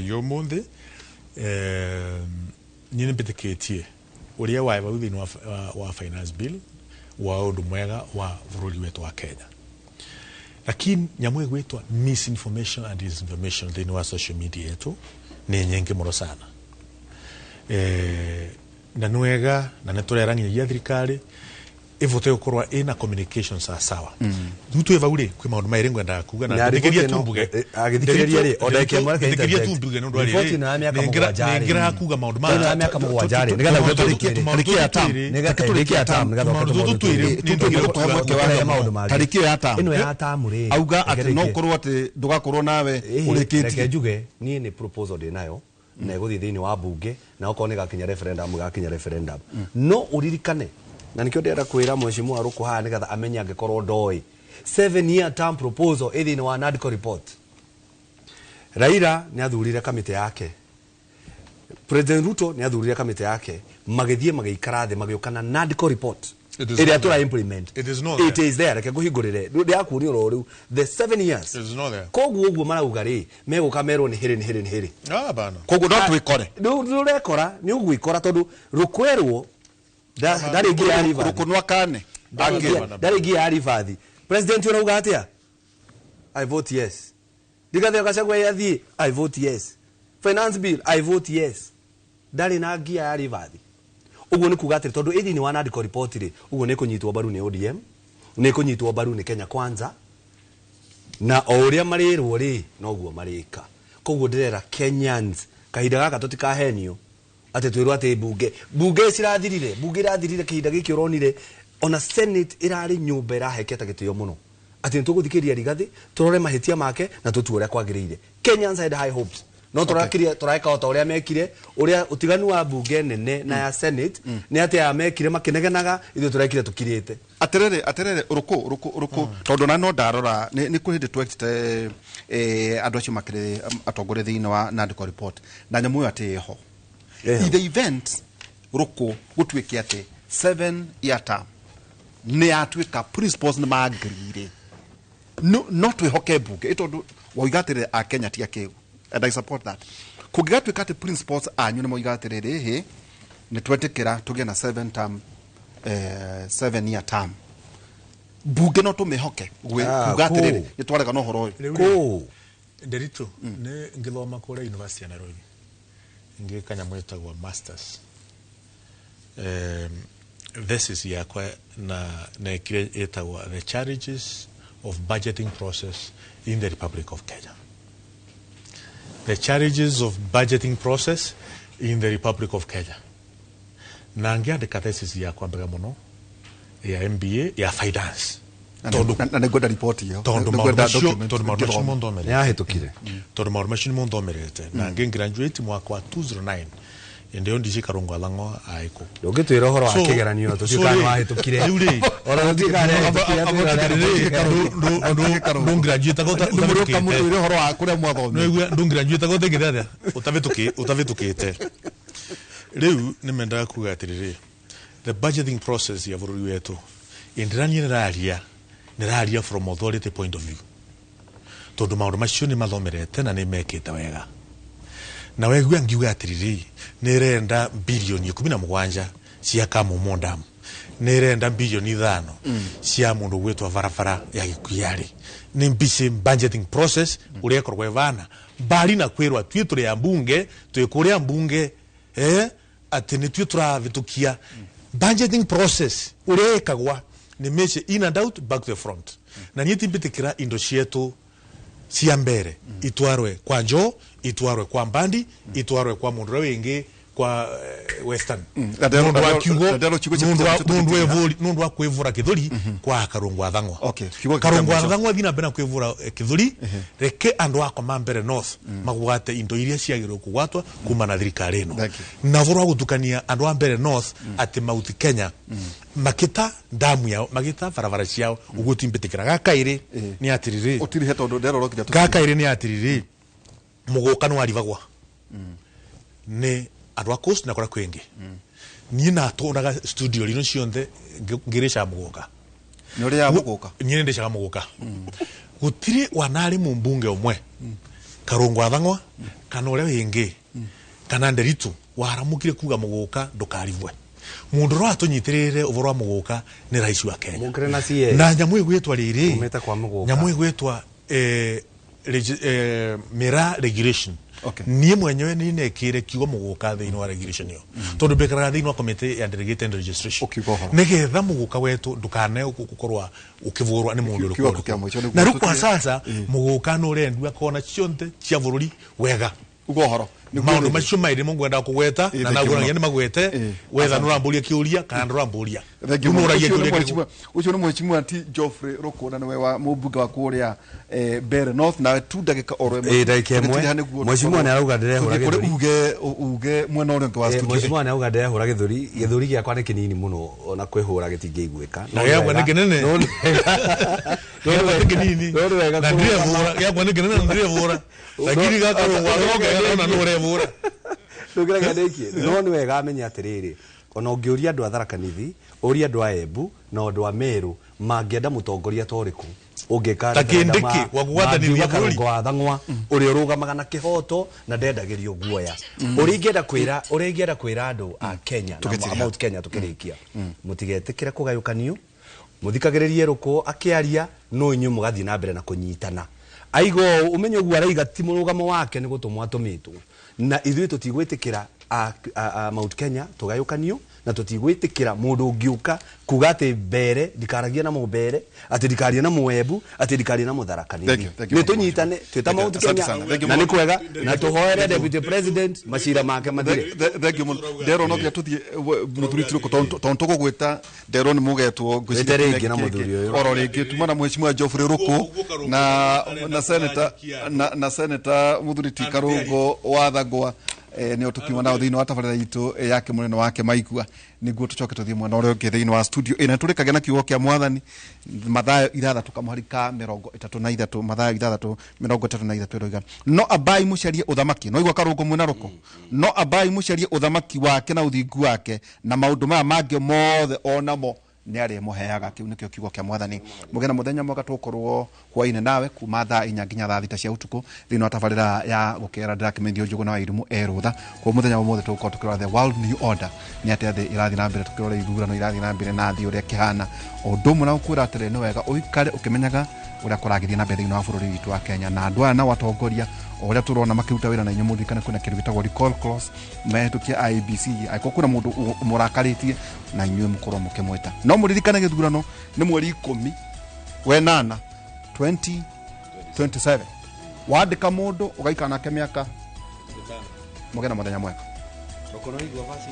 T: yomonde nyine betiketie uria waiba within wa finance bill wa undu mwega wa bũrũri wetu wa Kenya. Lakini nyamwe gwetwa misinformation and disinformation thini wa social media yetu ni nyingi muno sana. Na nwega na neturera nginya thirikari ivote gukorwa ina communication sawa. Dutu evaure kwi maundu maire ngwenda kuga na ndigeria tumbuge
U: agithikiriria ri odeke mwaka
T: ndigeria tumbuge no ndwari ningira kuga maundu ma
U: na miaka mugwajari nigatha gutarikia tam
B: tariki ya tam
U: ino ya tam ri
B: auga ati no korwo ati ndugakorwo nawe urikitie
U: njuge nie ni proposal de nayo na iguthi thini wa bunge na ukone gakinya referendum no uririkane na nikyo ndera kwira mheshimiwa ruko ha nigatha amenya angekorwo ndoi 7-year term proposal ithini wa NADCO report. Raila ni athurire kamite yake, President Ruto ni athurire kamite yake, magithie magiikara thi magiukana NADCO report iria tura implement. It is there reke guhingurire ndi akuri ro riu the 7 years
T: it is not there
U: koguo uguo marauga ri meguka merwo ni hiri
T: bana
B: koguo no twikore
U: ndurekora ni ugwikora tondu rukwerwo Dari ngi ari va
B: rukunwa kane
U: dari ngi ari vathi president urauga atia I vote yes digathe akachagwa yathi I vote yes finance bill I vote yes dari na ngi ari vathi uguo ni kuga atia tondu ithi ni wa NADCO report ri uguo ni kunyitwo baru ni ODM ni kunyitwo baru ni Kenya Kwanza na uria marirwo ri no guo marika koguo ndirera Kenyans kahinda gaka tutikahenio ati twirwo ati bunge cirathirire bunge irathirire kihinda giki uronire ona Senate irari nyumba iraheketa gitio muno ati nituguthikiria Rigathi turore mahitia make na tutu uria kwagirire. Kenyans had high hopes no turaika ota uria mekire uria utiganu wa bunge nene na ya Senate ni ati ya mekire makinegenaga ithu turekire tukirite
B: aterere uruku tondu na no ndarora ni kuhindi twekite andu acio makire atongore thiini wa Nandiko report na nyamu yo ati ho the event ruku gutwike ati 7 year term ni atwika principles ni magrire no not we hoke bunge itondu waigatire a Kenya tia kiu and I support that kugigatwika ati principles anyu ni moigatiriri he ni twetikira tugie na 7 year term bunge no tumihoke kugatiriri ni twarega no horo
T: ko Nderitu ne ngithoma kure University ya Nairobi ngikanya mwetagwa masters thesis yakwa na ikire etagwa the challenges of budgeting process in the Republic of Kenya. The challenges of budgeting process in the Republic of Kenya. Na ngiandika thesis yakwa mbega muno ya MBA ya finance.
B: Na negoda report yo.
T: Tondu mauru mondo mere.
U: Ya hetukire.
T: Tondu mauru mondo merete. Na graduate mwaka wa 2009. Ndio ndici Karungu Athango aiko.
U: Ugitwira horo wa kigeranio tucikana wa hetukire. Ora tutikane ndo graduate gota
B: umuruka muruire horo wa kuria mwathomi.
T: Ndo graduate gota githada utavitukite. Riu nimenda kuga atiriri. The budgeting process ya bũrũri wetu indirani niraria from authority point of view. Tondu maundu macio ni mathomerete na ni mekite wega. Na wegua ngiuga atiriri nirenda bilioni 17 cia Kamumo Dam. Nirenda bilioni 5 cia mundu gwetwa barabara ya Gikuyari. Ni mbisi budgeting process uria korwe vana bali na kwirwa twiture ya mbunge twikuria mbunge ati ni twitura vitukia budgeting process uria ikagwa ni meche in and out back to the front. Na nyiti mbitikira indo cietu cia mbere itwarwe kwa Njoo, itwarwe kwa Mbandi, itwarwe kwa mundu wengi kwa Western. Nundu wa kwivura kithuri kwa Karungu Athang'wa. Karungu Athang'wa thina bena kwivura kithuri reke andu akwa mambere north magwate indo iria ciagirwo kugwatwa kuma na thirikari ino. Na voro gutukania andu ambere north ati Mount Kenya makita damu yao magita barabara ciao ugutimbitikira gakaire ni atiriri
B: utiri heto ndo ndero rokija
T: gakaire ni atiriri mugukano wa rivagwa ni andu a coast na kora kwenge ni na tonaga studio lino cionthe ngirisha muguka
B: nori ya muguka
T: nyine ndeshaga muguka gutiri wanari mumbunge omwe Karungu Athang'wa kana ure wingi kana Nderitu waramukire kuga muguka ndukarivwe mundu ro atunyitirire uvoro wa muguka ni rais wa Kenya na nyamu igwetwa riri nyamu igwetwa mera regulation ni mwenyewe ni nekire kigo muguka thiini wa regulation yo tondu bekara thiini wa committee ya delegated registration negetha muguka wetu ndukane gukorwa ukivurwa ni mundu rukuru na rukwa sasa muguka no rendwa kona cionte cia bururi wega
B: ugohoro
T: maundu macio mairi mungwenda kugweta na naguragia ni magwete wetha nuramburia kiuria kana nduramburia
B: kumuragia kiuria ucio ni mheshimiwa ati Geoffrey Rukuna niwe wa mubunge wa kuria Bere North na 2 dakika orwe
U: mheshimiwa ni arauga ndirehura
B: uge mwena uri wa studio
U: mheshimiwa ni arauga ndirehura githuri giakwa ni kinini muno ona kwihura gitingigwika
T: na yakwa ni kinene no ni kinini na ndirehura yakwa ni kinene ndirehura lakini gakorwo waroga na nure vura
U: tugira ndekie no ni wega amenya atiriri ona ungiuria andu a Tharaka Nithi uria andu a Embu na andu a Meru mangienda mutongoria toriku ungika
T: takindiki wa kugwatanithia
U: Karungu Athang'wa uri urugamaga na kihoto na ndendagirio guoya uri ngienda kwira andu a Kenya na Mount Kenya tukirikia mutigetikire kugayukanio muthikagiririe ruko akiaria no inyu mugathi na mbere na kunyitana aigo umenye guo araiga ti murugamo wake ni gutumwa tumitwo na ithuĩ tutigwitikira Mount Kenya tugayukanio na tutigwitikira mundu ungiuka kuga ati mbere ndikaragia na mumbere ati ndikaria na muebu ati ndikaria na mutharakani ni tunyitane twita Mount Kenya na ni kwega na tuhoere deputy president mashira make mathire
B: thank you ndero no tuthie muthuri tuko tonto gwita ndero ni mugetwo
U: ngwicitere na muthuri uyu
B: oro ringi tuma na mheshimiwa Geoffrey Ruku na senator muthuri Tikarungo wathagwa ni otukiwa nao thini wa tabarira itu yake munene wake maigua niguo tucoke tuthie mwana ore ungi thini wa studio ina turikage na kiugo kia mwathani mathayo 6 tukamuharika 33 mathayo 6 33 roiga no abai mucarie uthamaki no igwa karungu mwina ruko no abai mucarie uthamaki wake na uthingu wake na maundu maya mangi mothe onamo ni ari muheaga kiu nikio kiugo kia mwathani mugena muthenya mwaka tukorwo hwaine nawe kuma thaa 4 nginya thaa 6 cia utuku thini wa tabarira ya gukera ndakimethio njugu na wairumu erutha kwa muthenya mothe tukorwo tukirora the world new order ni ati athi irathi na mbere tukirora ithurano irathi na mbere na thi uria kihana undu na ukwira atire ni wega uikare ukimenyaga uria kuragithia na mbere thini wa bururi witu wa Kenya na andu aya na watongoria oria turona makiruta wira na inyu kana kuna kindu gitagwo recall clause metukia IBC aiko kuna mundu murakaritie na inyu mukoro mukimweta no muririkane githurano ni mweri 10 wenana 2027 wandika mundu ugaikana ke miaka mugena muthenya mweka
U: Rokono igwa basi